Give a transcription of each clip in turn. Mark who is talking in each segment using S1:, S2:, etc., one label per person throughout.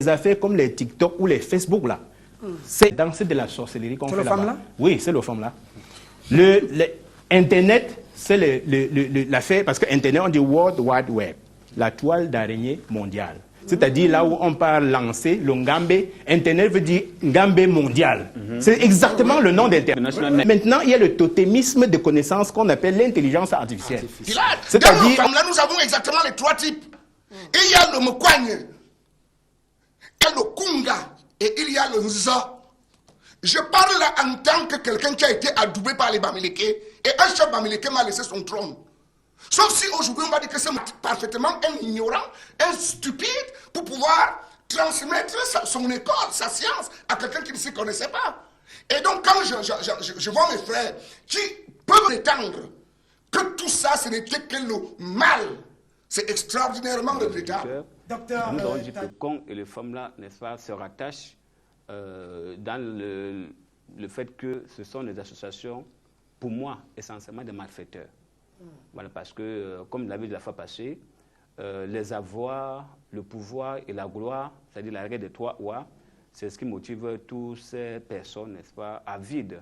S1: Les affaires comme les TikTok ou les Facebook, là, c'est de la sorcellerie qu'on fait là-bas. Oui, c'est le femme là. Internet, c'est l'affaire, parce que Internet, on dit World Wide Web, la toile d'araignée mondiale. C'est-à-dire là où on parle lancer le Ngambé, Internet veut dire Ngambé mondial. C'est exactement le nom d'Internet. Maintenant, il y a le totémisme de connaissances qu'on appelle l'intelligence artificielle.
S2: C'est-à-dire, là, nous avons exactement les trois types. Il y a le Mkwagne, il y a le Kunga et il y a le Nza. Je parle là en tant que quelqu'un qui a été adoubé par les Bamileke et un chef Bamileke m'a laissé son trône. Sauf si aujourd'hui on va dire que c'est parfaitement un ignorant, un stupide pour pouvoir transmettre son école, sa science à quelqu'un qui ne s'y connaissait pas. Et donc quand je vois mes frères qui peuvent prétendre que tout ça ce n'était que le mal, c'est extraordinairement regrettable.
S3: Docteur, nous avons dit que le con et les femmes là, n'est-ce pas, se rattachent dans le fait que ce sont des associations, pour moi, essentiellement des malfaiteurs. Voilà, parce que, comme je l'avais dit la fois passée, les avoirs, le pouvoir et la gloire, c'est-à-dire la règle des trois oies, c'est ce qui motive toutes ces personnes, n'est-ce pas, avides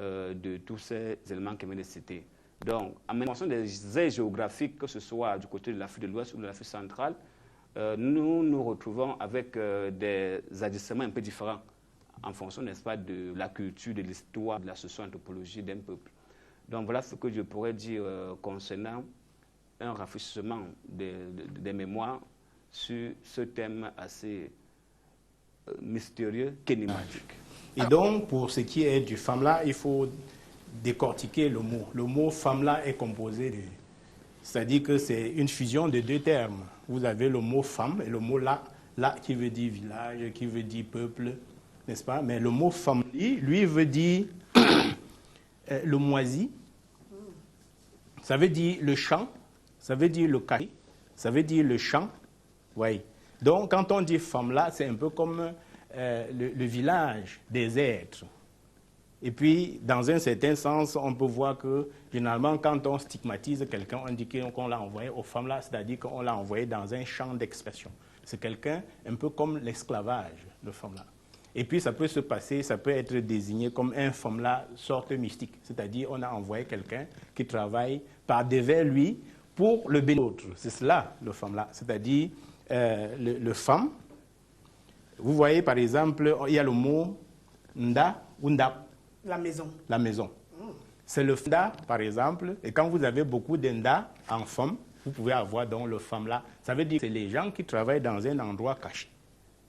S3: de tous ces éléments que je viens de citer. Donc, en mention des aires géographiques, que ce soit du côté de l'Afrique de l'Ouest ou de l'Afrique centrale, nous nous retrouvons avec des agissements un peu différents en fonction, n'est-ce pas, de la culture, de l'histoire, de la socio-anthropologie d'un peuple. Donc voilà ce que je pourrais dire concernant un rafraîchissement des mémoires sur ce thème assez mystérieux qu'énigmatique.
S1: Et donc, pour ce qui est du femme-là, il faut décortiquer le mot. Le mot femme-là est composé de... C'est-à-dire que c'est une fusion de deux termes. Vous avez le mot femme et le mot là qui veut dire village, qui veut dire peuple, n'est-ce pas? Mais le mot femme, lui veut dire le moisi, ça veut dire le champ, ça veut dire le carré, ça veut dire le champ. Oui. Donc, quand on dit femme là, c'est un peu comme le village des êtres. Et puis, dans un certain sens, on peut voir que, généralement, quand on stigmatise quelqu'un, on dit qu'on l'a envoyé aux femmes là, c'est-à-dire qu'on l'a envoyé dans un champ d'expression. C'est quelqu'un un peu comme l'esclavage, le femme là. Et puis, ça peut se passer, ça peut être désigné comme un femme là, sorte mystique. C'est-à-dire, on a envoyé quelqu'un qui travaille par devers lui pour le bien d'autre. C'est cela, le femme là. C'est-à-dire, le femme, vous voyez, par exemple, il y a le mot nda ou ndap.
S4: La maison.
S1: La maison. C'est le nda, par exemple, et quand vous avez beaucoup d'nda en femme, vous pouvez avoir donc le femme là. Ça veut dire que c'est les gens qui travaillent dans un endroit caché.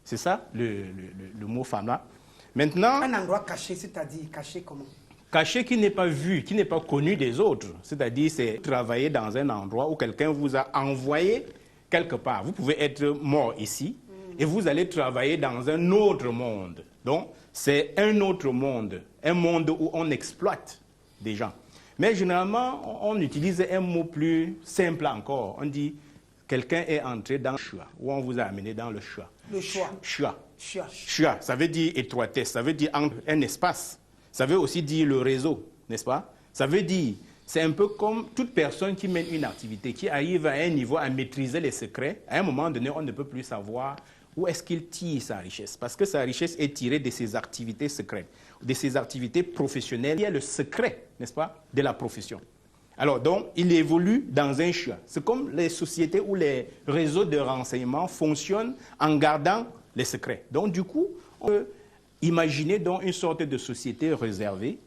S1: C'est ça, le mot femme là. Maintenant...
S4: Un endroit caché, c'est-à-dire caché comment?
S1: Caché qui n'est pas vu, qui n'est pas connu des autres. C'est-à-dire, c'est travailler dans un endroit où quelqu'un vous a envoyé quelque part. Vous pouvez être mort ici et vous allez travailler dans un autre monde. Donc, c'est un autre monde, un monde où on exploite des gens. Mais généralement, on utilise un mot plus simple encore. On dit, quelqu'un est entré dans le choix, ou on vous a amené dans le choix.
S4: Le choix.
S1: Choix.
S4: Choix.
S1: Choix, ça veut dire étroitesse, ça veut dire un espace. Ça veut aussi dire le réseau, n'est-ce pas? Ça veut dire, c'est un peu comme toute personne qui mène une activité, qui arrive à un niveau à maîtriser les secrets. À un moment donné, on ne peut plus savoir où est-ce qu'il tire sa richesse. Parce que sa richesse est tirée de ses activités secrètes, de ses activités professionnelles. Il y a le secret, n'est-ce pas, de la profession. Alors, donc, il évolue dans un choix. C'est comme les sociétés où les réseaux de renseignement fonctionnent en gardant les secrets. Donc, du coup, on peut imaginer donc une sorte de société réservée,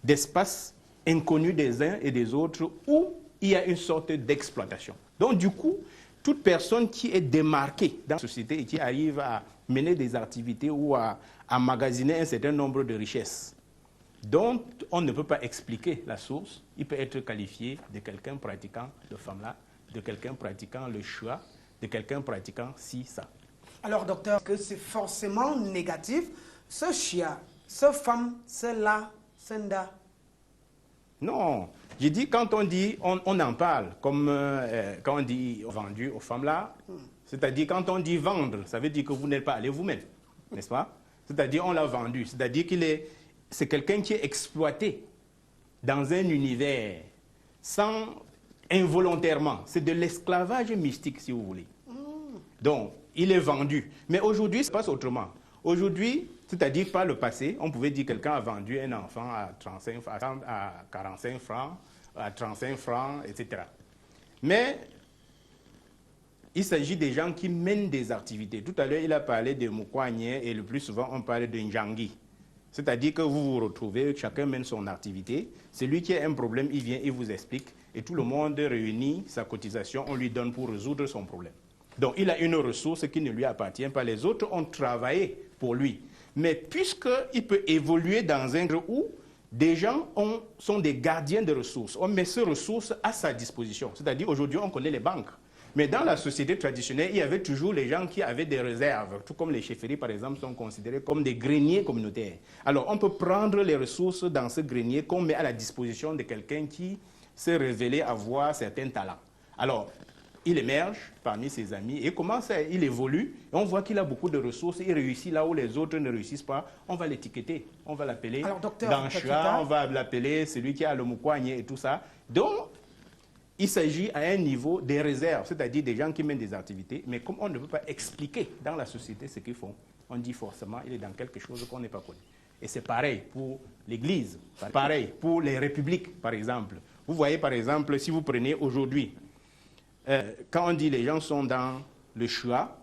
S1: d'espace inconnu des uns et des autres, où il y a une sorte d'exploitation. Donc, du coup, toute personne qui est démarquée dans la société et qui arrive à mener des activités ou à emmagasiner un certain nombre de richesses dont on ne peut pas expliquer la source, il peut être qualifié de quelqu'un pratiquant le femme-là, de quelqu'un pratiquant le choix, de quelqu'un pratiquant ci, ça.
S4: Alors, docteur, que c'est forcément négatif, ce chia, ce femme, ce là, ce nda?
S1: Non. J'ai dit, quand on dit, on en parle, comme quand on dit vendu aux femmes là, c'est-à-dire quand on dit vendre, ça veut dire que vous n'êtes pas allé vous-même, n'est-ce pas? C'est-à-dire on l'a vendu, c'est-à-dire c'est quelqu'un qui est exploité dans un univers involontairement. C'est de l'esclavage mystique, si vous voulez. Donc, il est vendu. Mais aujourd'hui, ça se passe autrement. Aujourd'hui, c'est-à-dire par le passé, on pouvait dire que quelqu'un a vendu un enfant à 45 francs, à 35 francs, etc. Mais il s'agit des gens qui mènent des activités. Tout à l'heure, il a parlé de Moukwanye et le plus souvent, on parle de Njangi. C'est-à-dire que vous vous retrouvez, chacun mène son activité. Celui qui a un problème, il vient, il vous explique. Et tout le monde réunit sa cotisation, on lui donne pour résoudre son problème. Donc, il a une ressource qui ne lui appartient pas. Les autres ont travaillé pour lui. Mais puisqu'il peut évoluer dans un endroit où des gens sont des gardiens de ressources, on met ces ressources à sa disposition. C'est-à-dire, aujourd'hui, on connaît les banques. Mais dans la société traditionnelle, il y avait toujours les gens qui avaient des réserves, tout comme les chefferies, par exemple, sont considérés comme des greniers communautaires. Alors, on peut prendre les ressources dans ce grenier qu'on met à la disposition de quelqu'un qui s'est révélé avoir certains talents. Alors, il émerge parmi ses amis et commence il évolue. Et on voit qu'il a beaucoup de ressources, il réussit là où les autres ne réussissent pas. On va l'étiqueter, on va l'appeler Danchua, on va l'appeler celui qui a le Moukwanye et tout ça. Donc, il s'agit à un niveau des réserves, c'est-à-dire des gens qui mènent des activités, mais comme on ne peut pas expliquer dans la société ce qu'ils font, on dit forcément il est dans quelque chose qu'on n'est pas connu. Et c'est pareil pour l'Église, pareil pour les républiques, par exemple. Vous voyez, par exemple, si vous prenez aujourd'hui, quand on dit les gens sont dans le choix,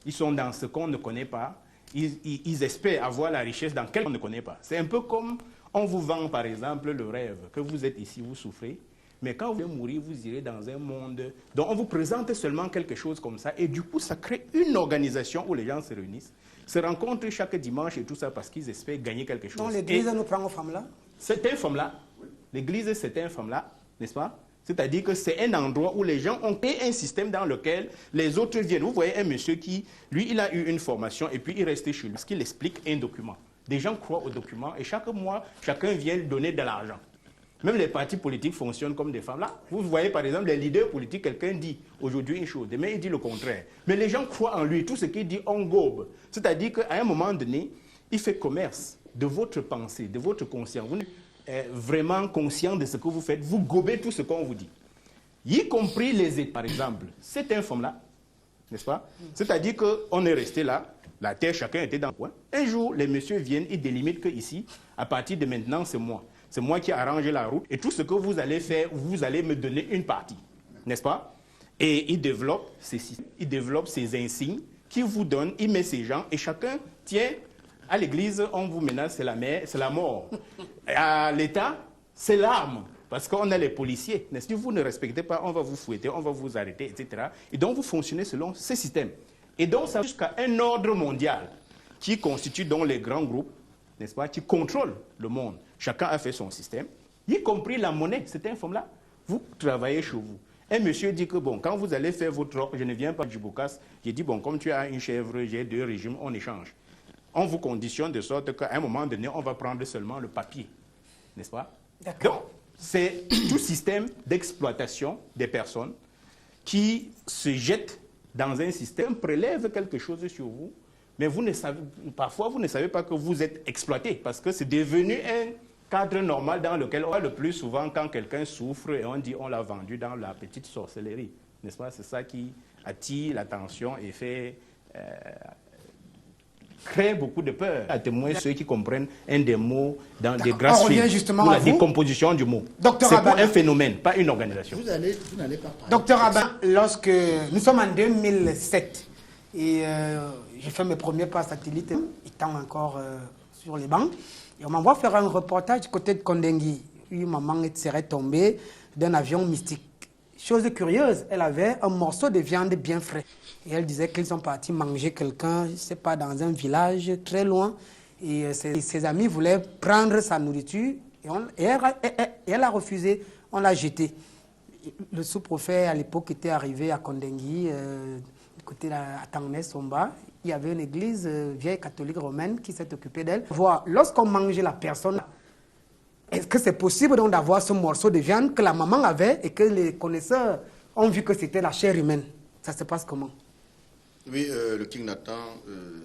S1: ils sont dans ce qu'on ne connaît pas, ils espèrent avoir la richesse dans quelque chose qu'on ne connaît pas. C'est un peu comme on vous vend, par exemple, le rêve, que vous êtes ici, vous souffrez, mais quand vous allez mourir, vous irez dans un monde... Donc on vous présente seulement quelque chose comme ça, et du coup, ça crée une organisation où les gens se réunissent, se rencontrent chaque dimanche et tout ça parce qu'ils espèrent gagner quelque chose.
S4: Donc l'Église nous prend aux femmes-là?
S1: C'est un femme-là. L'Église, c'est un femme-là, n'est-ce pas? C'est-à-dire que c'est un endroit où les gens ont créé un système dans lequel les autres viennent. Vous voyez un monsieur qui, lui, il a eu une formation et puis il reste chez lui parce qu'il explique un document. Des gens croient au document et chaque mois, chacun vient lui donner de l'argent. Même les partis politiques fonctionnent comme des femmes. Là, vous voyez par exemple les leaders politiques, quelqu'un dit aujourd'hui une chose, demain il dit le contraire. Mais les gens croient en lui, tout ce qu'il dit, on gobe. C'est-à-dire qu'à un moment donné, il fait commerce de votre pensée, de votre conscience. Vous êtes vraiment conscient de ce que vous faites, vous gobez tout ce qu'on vous dit. Y compris les États, par exemple. C'est un femme-là, n'est-ce pas? C'est-à-dire qu'on est resté là, la terre, chacun était dans le coin. Un jour, les messieurs viennent, ils délimitent qu'ici, à partir de maintenant, c'est moi. C'est moi qui arrange la route. Et tout ce que vous allez faire, vous allez me donner une partie. N'est-ce pas? Et il développe ces systèmes, il développe ces insignes qu'il vous donne, il met ces gens et chacun tient. À l'église, on vous menace, c'est la mort. À l'État, c'est l'arme. Parce qu'on a les policiers. Si vous ne respectez pas, on va vous fouetter, on va vous arrêter, etc. Et donc, vous fonctionnez selon ces systèmes. Et donc, ça jusqu'à un ordre mondial qui constitue donc les grands groupes, n'est-ce pas, qui contrôlent le monde. Chacun a fait son système, y compris la monnaie. C'est un forme-là. Vous travaillez chez vous. Un monsieur dit que, bon, quand vous allez faire votre offre, je ne viens pas du Boukas, j'ai dit, bon, comme tu as une chèvre, j'ai 2 régimes, on échange. On vous conditionne de sorte qu'à un moment donné, on va prendre seulement le papier. N'est-ce pas?
S4: D'accord.
S1: C'est tout système d'exploitation des personnes qui se jettent dans un système, prélèvent quelque chose sur vous, mais vous ne savez, parfois vous ne savez pas que vous êtes exploité parce que c'est devenu un cadre normal dans lequel on voit le plus souvent quand quelqu'un souffre et on dit on l'a vendu dans la petite sorcellerie. N'est-ce pas? C'est ça qui attire l'attention et fait... crée beaucoup de peur. À témoin ceux qui comprennent un des mots dans des grâces pour la décomposition du mot. C'est pour un phénomène, pas une organisation.
S2: Vous n'allez pas parler.
S4: Docteur Aban, lorsque nous sommes en 2007 et j'ai fait mes premiers pas satellites étant encore sur les bancs et on m'envoie faire un reportage du côté de Kondengui. Une maman serait tombée d'un avion mystique. Chose curieuse, elle avait un morceau de viande bien frais. Et elle disait qu'ils sont partis manger quelqu'un, je ne sais pas, dans un village très loin. Et ses amis voulaient prendre sa nourriture et elle a refusé, on l'a jeté. Le sous-préfet à l'époque était arrivé à Kondengui, du côté de Tangnes, Somba. Il y avait une église vieille catholique romaine qui s'est occupée d'elle. Lorsqu'on mangeait la personne, est-ce que c'est possible donc d'avoir ce morceau de viande que la maman avait et que les connaisseurs ont vu que c'était la chair humaine? Ça se passe comment?
S2: Oui, le King Nathan,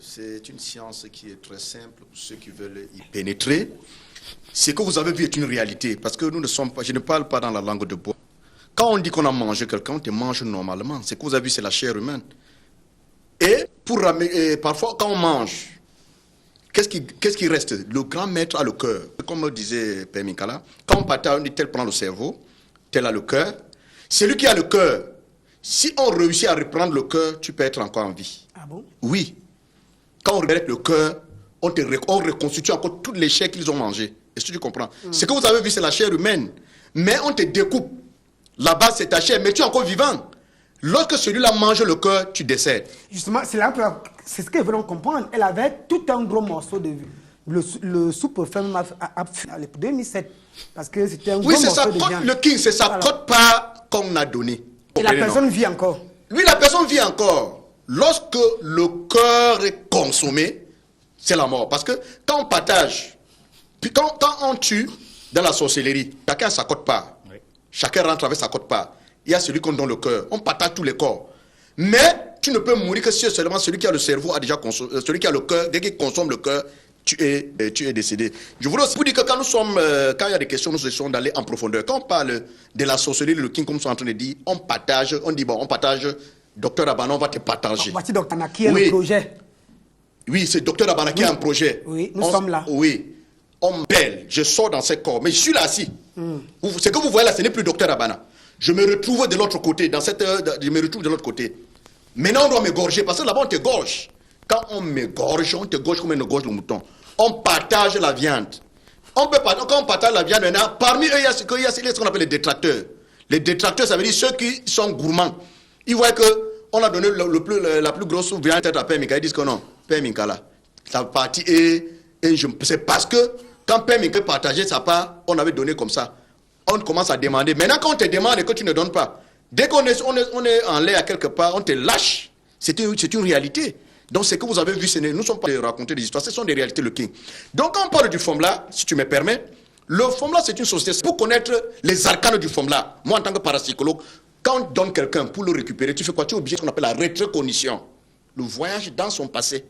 S2: c'est une science qui est très simple pour ceux qui veulent y pénétrer. Ce que vous avez vu est une réalité, parce que nous ne sommes pas, je ne parle pas dans la langue de bois. Quand on dit qu'on a mangé quelqu'un, on te mange normalement. Ce que vous avez vu, c'est la chair humaine. Et parfois, quand on mange, qu'est-ce qui reste? Le grand maître a le cœur. Comme disait Père Minkala, quand on partage, on dit tel prend le cerveau, tel a le cœur. Celui qui a le cœur, si on réussit à reprendre le cœur, tu peux être encore en vie.
S4: Ah bon?
S2: Oui. Quand on reprend le cœur, on reconstitue encore tous les chairs qu'ils ont mangés. Est-ce que tu comprends? Ce que vous avez vu, c'est la chair humaine. Mais on te découpe. Là-bas, c'est ta chair, mais tu es encore vivant. Lorsque celui-là mange le cœur, tu décèdes.
S4: Justement, c'est ce que voulons comprendre. Elle avait tout un gros morceau de le soupe femme à 2007. Parce que c'était un gros morceau de viande.
S2: Le king, c'est sa côte part qu'on a donné.
S4: Et la personne vit encore.
S2: Lui, la personne vit encore. Lorsque le cœur est consommé, c'est la mort. Parce que quand on partage, puis quand on tue dans la sorcellerie, chacun a sa côte part. Oui. Chacun rentre avec sa côte part. Il y a celui qu'on donne le cœur. On partage tous les corps. Mais tu ne peux mourir que si seulement celui qui a le cerveau a déjà consommé, celui qui a le cœur, dès qu'il consomme le cœur, tu es décédé. Je voudrais aussi vous dire que quand il y a des questions, nous essayons d'aller en profondeur. Quand on parle de la sorcellerie, le king, comme nous sommes en train de dire, on partage, docteur Abana, on va te partager.
S4: Voici docteur Abana qui a le projet.
S2: Oui, c'est docteur Abana qui a un projet.
S4: Oui, nous sommes là.
S2: Oui. On m'appelle, je sors dans ce corps, mais je suis là assis. Ce que vous voyez là, ce n'est plus docteur Abana. Je me retrouve de l'autre côté, je me retrouve de l'autre côté. Maintenant, on doit m'égorger, parce que là-bas, on t'égorge. Quand on m'égorge, on t'égorge comme on égorge le mouton. On partage la viande. Quand on partage la viande, maintenant, parmi eux, il y a ce qu'on appelle les détracteurs. Les détracteurs, ça veut dire ceux qui sont gourmands. Ils voient qu'on a donné la plus grosse viande à Père Minkala. Ils disent que non, Père Minkala, la partie c'est parce que quand Père Minkala partageait sa part, on avait donné comme ça. On commence à demander. Maintenant, quand on te demande et que tu ne donnes pas, dès qu'on est en l'air à quelque part, on te lâche. C'est une réalité. Donc, ce que vous avez vu, nous ne sommes pas de raconter des histoires, ce sont des réalités, le king. Donc, quand on parle du FOMLA, si tu me permets, le FOMLA, c'est une société. Pour connaître les arcanes du FOMLA, moi, en tant que parapsychologue, quand on donne quelqu'un pour le récupérer, tu fais quoi? Tu es obligé de ce qu'on appelle la rétrocognition. Le voyage dans son passé,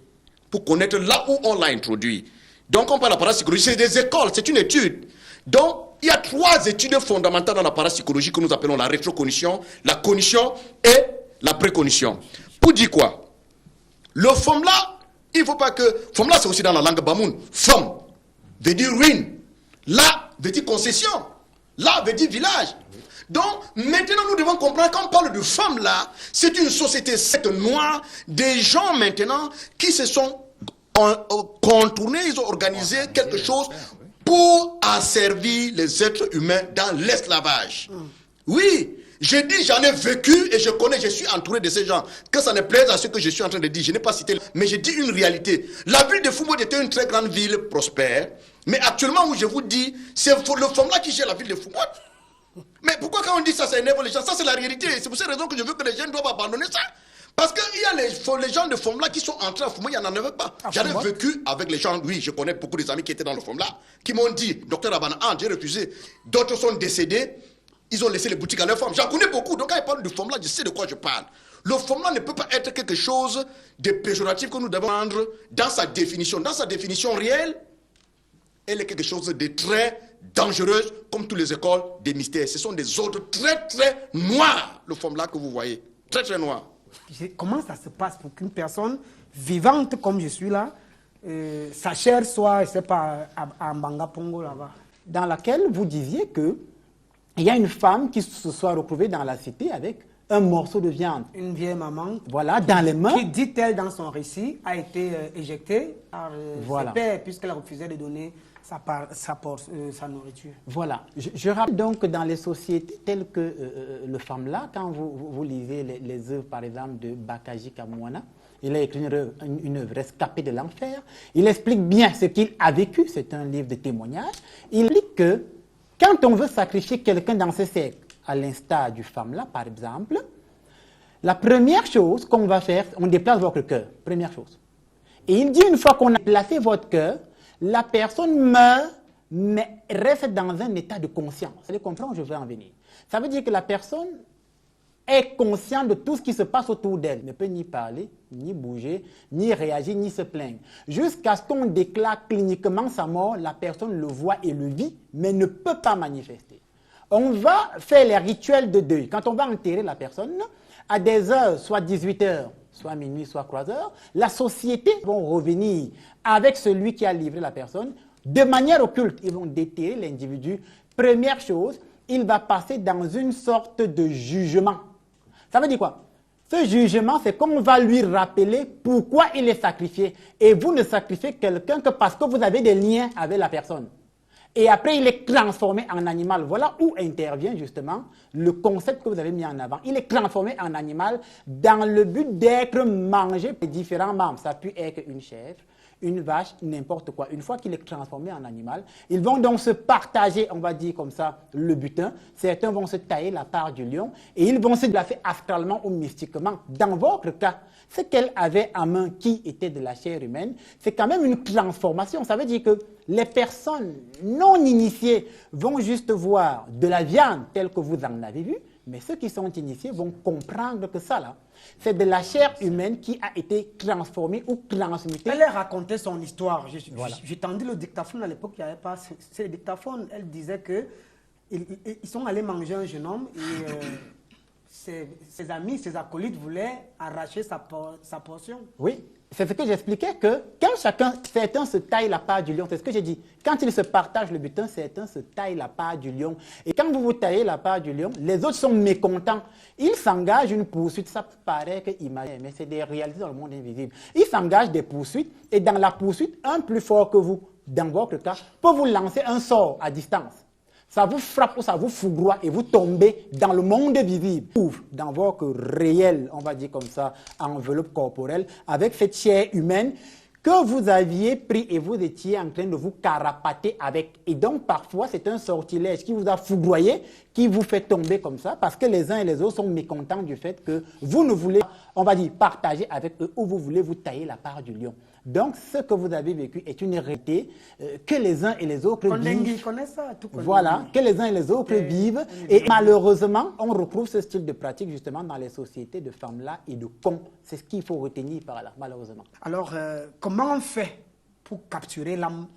S2: pour connaître là où on l'a introduit. Donc, on parle de la parapsychologie, c'est des écoles, c'est une étude. Donc, il y a 3 études fondamentales dans la parapsychologie que nous appelons la rétrocognition, la cognition et la précognition. Pour dire quoi? Le FOMLA, il ne faut pas que... FOMLA, c'est aussi dans la langue bamoun. FOM veut dire ruine. La veut dire concession. La veut dire village. Donc, maintenant, nous devons comprendre, quand on parle de FOMLA, c'est une société secte noire, des gens maintenant qui se sont contournés, ils ont organisé quelque chose pour asservir les êtres humains dans l'esclavage. Oui, j'ai dit, j'en ai vécu et je connais, je suis entouré de ces gens. Que ça ne plaise à ce que je suis en train de dire, je n'ai pas cité, mais j'ai dit une réalité. La ville de Fumod était une très grande ville prospère, mais actuellement où je vous dis, c'est le FOMLA qui gère la ville de Fumod. Mais pourquoi quand on dit ça, ça énerve les gens? Ça, c'est la réalité. C'est pour cette raison que je veux que les jeunes doivent abandonner ça. Parce qu'il y a les gens de FOMLA qui sont entrés à FOMLA, il n'y en avait pas. J'en ai vécu avec les gens, oui, je connais beaucoup des amis qui étaient dans le FOMLA, qui m'ont dit, docteur Abana, j'ai refusé. D'autres sont décédés, ils ont laissé les boutiques à leurs femmes. J'en connais beaucoup, donc quand ils parlent du FOMLA, je sais de quoi je parle. Le FOMLA ne peut pas être quelque chose de péjoratif que nous devons prendre dans sa définition. Dans sa définition réelle, elle est quelque chose de très dangereuse, comme toutes les écoles des mystères. Ce sont des ordres très, très noirs, le FOMLA que vous voyez. Très, très noir.
S4: Comment ça se passe pour qu'une personne vivante comme je suis là, sa chair soit, je ne sais pas, à Mbanga Pongo là-bas, dans laquelle vous disiez qu'il y a une femme qui se soit retrouvée dans la cité avec un morceau de viande. Une vieille maman. Voilà, dans les mains. Qui, dit-elle dans son récit, a été éjectée par ses pères puisqu'elle refusait de donner sa nourriture. Voilà. Je rappelle donc que dans les sociétés telles que le FOMLA, quand vous lisez les œuvres, par exemple, de Bakaji Kamwana, il a écrit une œuvre Rescapé de l'enfer. Il explique bien ce qu'il a vécu. C'est un livre de témoignages. Il dit que quand on veut sacrifier quelqu'un dans ce siècle, à l'instar du FOMLA, par exemple, la première chose qu'on va faire, on déplace votre cœur. Première chose. Et il dit une fois qu'on a placé votre cœur, la personne meurt, mais reste dans un état de conscience. Vous allez comprendre où je veux en venir. Ça veut dire que la personne est consciente de tout ce qui se passe autour d'elle. Elle ne peut ni parler, ni bouger, ni réagir, ni se plaindre. Jusqu'à ce qu'on déclare cliniquement sa mort, la personne le voit et le vit, mais ne peut pas manifester. On va faire les rituels de deuil. Quand on va enterrer la personne, à des heures, soit 18 heures,
S5: soit minuit, soit 3 heures, la société vont revenir avec celui qui a livré la personne. De manière occulte, ils vont déterrer l'individu. Première chose, il va passer dans une sorte de jugement. Ça veut dire quoi? Ce jugement, c'est qu'on va lui rappeler pourquoi il est sacrifié. Et vous ne sacrifiez quelqu'un que parce que vous avez des liens avec la personne. Et après, il est transformé en animal. Voilà où intervient justement le concept que vous avez mis en avant. Il est transformé en animal dans le but d'être mangé par différents membres. Ça peut être une chèvre, une vache, n'importe quoi. Une fois qu'il est transformé en animal, ils vont donc se partager, on va dire comme ça, le butin. Certains vont se tailler la part du lion et ils vont se la faire astralement ou mystiquement. Dans votre cas, ce qu'elle avait en main qui était de la chair humaine, c'est quand même une transformation. Ça veut dire que les personnes non initiées vont juste voir de la viande telle que vous en avez vu, mais ceux qui sont initiés vont comprendre que ça, là, c'est de la chair humaine qui a été transformée ou transmutée.
S4: Elle a raconté son histoire.
S5: Voilà.
S4: J'ai tendu le dictaphone à l'époque, il n'y avait pas. C'est le dictaphone. Elle disait que ils sont allés manger un jeune homme et ses amis, ses acolytes voulaient arracher sa portion.
S5: Oui, c'est ce que j'expliquais, que quand certains se taillent la part du lion, c'est ce que j'ai dit, quand ils se partagent le butin, certains se taillent la part du lion. Et quand vous vous taillez la part du lion, les autres sont mécontents. Ils s'engagent une poursuite, ça paraît imaginaire, mais c'est des réalités dans le monde invisible. Ils s'engagent des poursuites, et dans la poursuite, un plus fort que vous, dans votre cas, peut vous lancer un sort à distance. Ça vous frappe ou ça vous foudroie et vous tombez dans le monde visible. Dans votre réel, on va dire comme ça, enveloppe corporelle, avec cette chair humaine que vous aviez pris et vous étiez en train de vous carapater avec. Et donc, parfois, c'est un sortilège qui vous a foudroyé, qui vous fait tomber comme ça, parce que les uns et les autres sont mécontents du fait que vous ne voulez, on va dire, partager avec eux ou vous voulez vous tailler la part du lion. Donc, ce que vous avez vécu est une réalité que les uns et les autres vivent.
S4: Connaît ça, tout
S5: voilà, que les uns et les autres vivent. Et malheureusement, on retrouve ce style de pratique justement dans les sociétés de femmes-là et de cons. C'est ce qu'il faut retenir par là, malheureusement.
S4: Alors, comment on fait pour capturer l'âme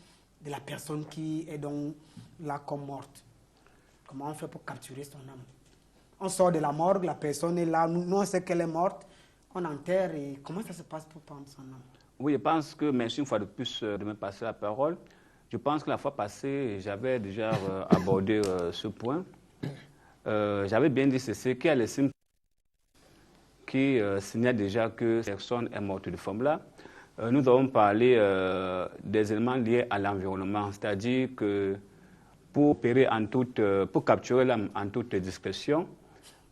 S4: de la personne qui est donc là comme morte? Comment on fait pour capturer son âme? On sort de la morgue, la personne est là, nous on sait qu'elle est morte, on enterre et comment ça se passe pour prendre son âme?
S3: Oui, je pense que, merci une fois de plus de me passer la parole. Je pense que la fois passée, j'avais déjà abordé ce point. J'avais bien dit ceci, qu'il y a les signes qui signalent déjà que cette personne est morte de forme-là. Nous avons parlé des éléments liés à l'environnement, c'est-à-dire que pour opérer pour capturer l'âme en toute discrétion,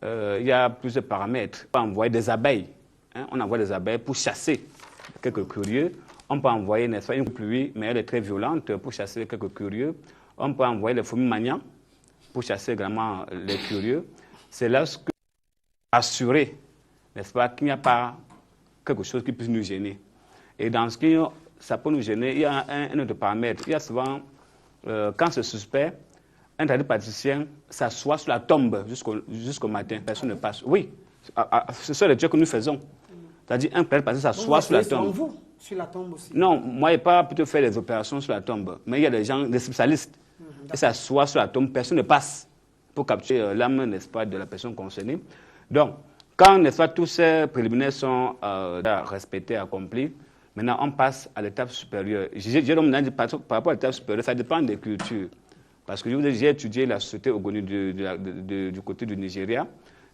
S3: il y a plusieurs paramètres. On peut envoyer des abeilles, hein, on envoie des abeilles pour chasser quelques curieux. On peut envoyer, n'est-ce pas, une pluie, mais elle est très violente pour chasser quelques curieux. On peut envoyer les fourmis maniants pour chasser également les curieux. C'est lorsque assurer, n'est-ce pas, qu'il n'y a pas quelque chose qui puisse nous gêner. Et dans ce qui ça peut nous gêner, il y a un autre paramètre. Il y a souvent, quand c'est suspect, un tradipraticien s'assoit sur la tombe jusqu'au matin. Personne ne passe. Oui, ce sont les jeux que nous faisons. C'est-à-dire un tradipraticien s'assoit sur la tombe.
S4: Vous, sur la tombe aussi?
S3: Non, moi, je n'ai pas plutôt fait des opérations sur la tombe. Mais il y a des gens, des spécialistes, qui s'assoient sur la tombe. Personne ne passe pour capturer l'âme, n'est-ce pas, de la personne concernée. Donc, quand, n'est-ce pas, tous ces préliminaires sont respectés, accomplis, maintenant, on passe à l'étape supérieure. J'ai dit par rapport à l'étape supérieure, ça dépend des cultures. Parce que j'ai étudié la société Ogoni du côté du Nigeria.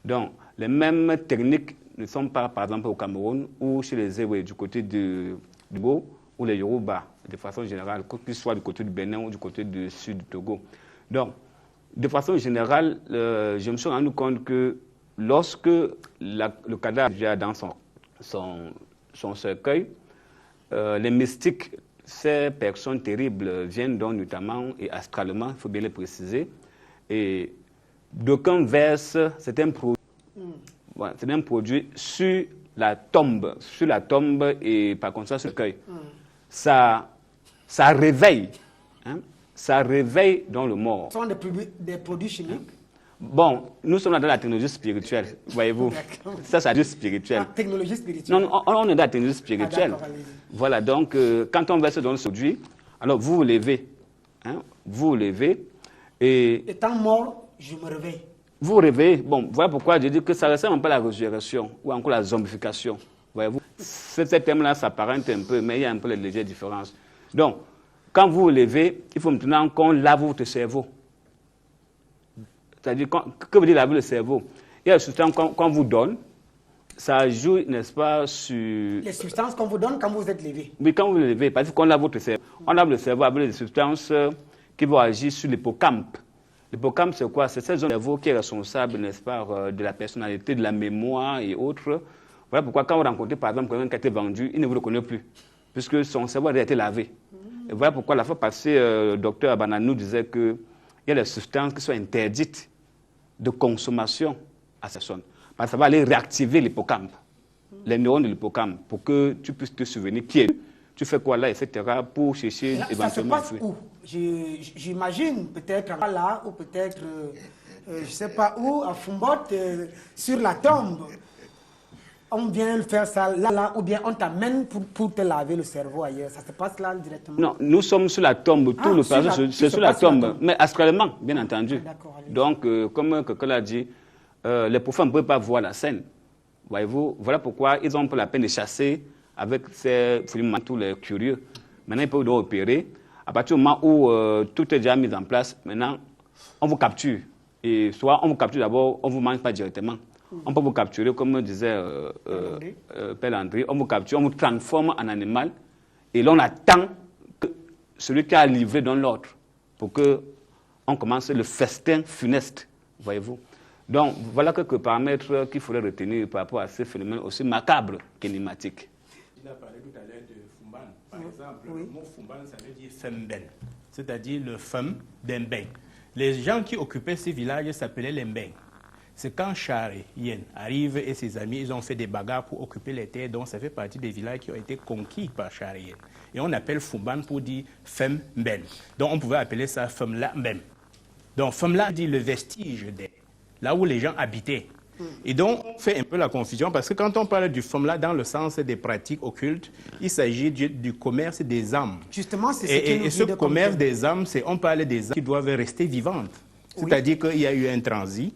S3: Donc, les mêmes techniques ne sont pas, par exemple, au Cameroun ou chez les Ewe du côté du Go ou les Yoruba, de façon générale, qu'ils soient du côté du Bénin ou du côté du sud du Togo. Donc, de façon générale, je me suis rendu compte que lorsque le cadavre est dans son cercueil, les mystiques, ces personnes terribles, viennent donc notamment et astralement, il faut bien le préciser, et d'aucuns versent certains produits. Voilà, c'est un produit sur la tombe et par contre sur le cercueil. Ça réveille, hein, ça réveille dans le mort.
S4: Ce sont des produits chimiques?
S3: Bon, nous sommes dans la technologie spirituelle, voyez-vous. Ça, c'est juste spirituel.
S4: La technologie spirituelle?
S3: Non, on est dans la technologie spirituelle. Voilà, donc, quand on verse dans le produit, alors vous vous levez, hein, vous vous levez et...
S4: Étant mort, je me réveille.
S3: Vous vous réveillez. Bon, voilà pourquoi je dis que ça ressemble un peu à la résurrection ou encore la zombification. Voyez-vous, ce thème-là s'apparente un peu, mais il y a un peu de légère différence. Donc, quand vous vous levez, il faut maintenant qu'on lave votre cerveau. C'est-à-dire, que veut dire laver le cerveau? Il y a des substances qu'on vous donne, ça joue, n'est-ce pas, sur...
S4: Les substances qu'on vous donne quand vous êtes levé.
S3: Oui, quand vous vous levez, parce qu'on lave votre cerveau. On lave le cerveau avec des substances qui vont agir sur l'hippocampe. L'hippocampe, c'est quoi? C'est cette zone du cerveau qui est responsable, n'est-ce pas, de la personnalité, de la mémoire et autres. Voilà pourquoi quand vous rencontrez, par exemple, quelqu'un qui a été vendu, il ne vous reconnaît plus, puisque son cerveau a déjà été lavé. Et voilà pourquoi la fois passée, le docteur Abana nous disait qu'il y a des substances qui sont interdites de consommation à cette personne. Parce que ça va aller réactiver l'hippocampe, les neurones de l'hippocampe, pour que tu puisses te souvenir qui est, tu fais quoi là, etc., pour chercher
S4: là,
S3: éventuellement...
S4: Ça se passe où? J'imagine peut-être là, ou peut-être, je ne sais pas où, à Fumbote, sur la tombe. On vient faire ça là, ou bien on t'amène pour te laver le cerveau ailleurs. Ça se passe là directement?
S3: Non, nous sommes sur la tombe. Tout le passage, c'est sur la tombe. Mais astralement, bien entendu. Donc, comme quelqu'un l'a dit, les prophètes ne peuvent pas voir la scène. Voyez-vous, voilà pourquoi ils ont pris la peine de chasser avec tous les curieux. Maintenant, ils peuvent donc opérer. À partir du moment où tout est déjà mis en place, maintenant, on vous capture. Et soit on vous capture d'abord, on ne vous mange pas directement. On peut vous capturer, comme disait Père Landry, on vous capture, on vous transforme en animal, et l'on attend que celui qui a livré donne l'ordre pour qu'on commence le festin funeste, voyez-vous. Donc, voilà quelques paramètres qu'il faudrait retenir par rapport à ces phénomènes aussi macabres qu'énigmatiques.
S1: Il a parlé tout à l'heure de Fumban. Par exemple, le mot Fumban, ça veut dire femben, c'est-à-dire le femme d'un bain. Les gens qui occupaient ces villages s'appelaient les bains. C'est quand Charé Yen arrive et ses amis, ils ont fait des bagarres pour occuper les terres, donc ça fait partie des villages qui ont été conquis par Charé Yen. Et on appelle Fumban pour dire femme ben. Donc on pouvait appeler ça femme la ben. Donc femme la dit le vestige là où les gens habitaient. Et donc on fait un peu la confusion parce que quand on parle du femme la dans le sens des pratiques occultes, il s'agit du commerce des âmes.
S4: Justement, c'est ce qui nous
S1: et ce commerce des âmes, on parle des âmes qui doivent rester vivantes. C'est-à-dire qu'il y a eu un transit.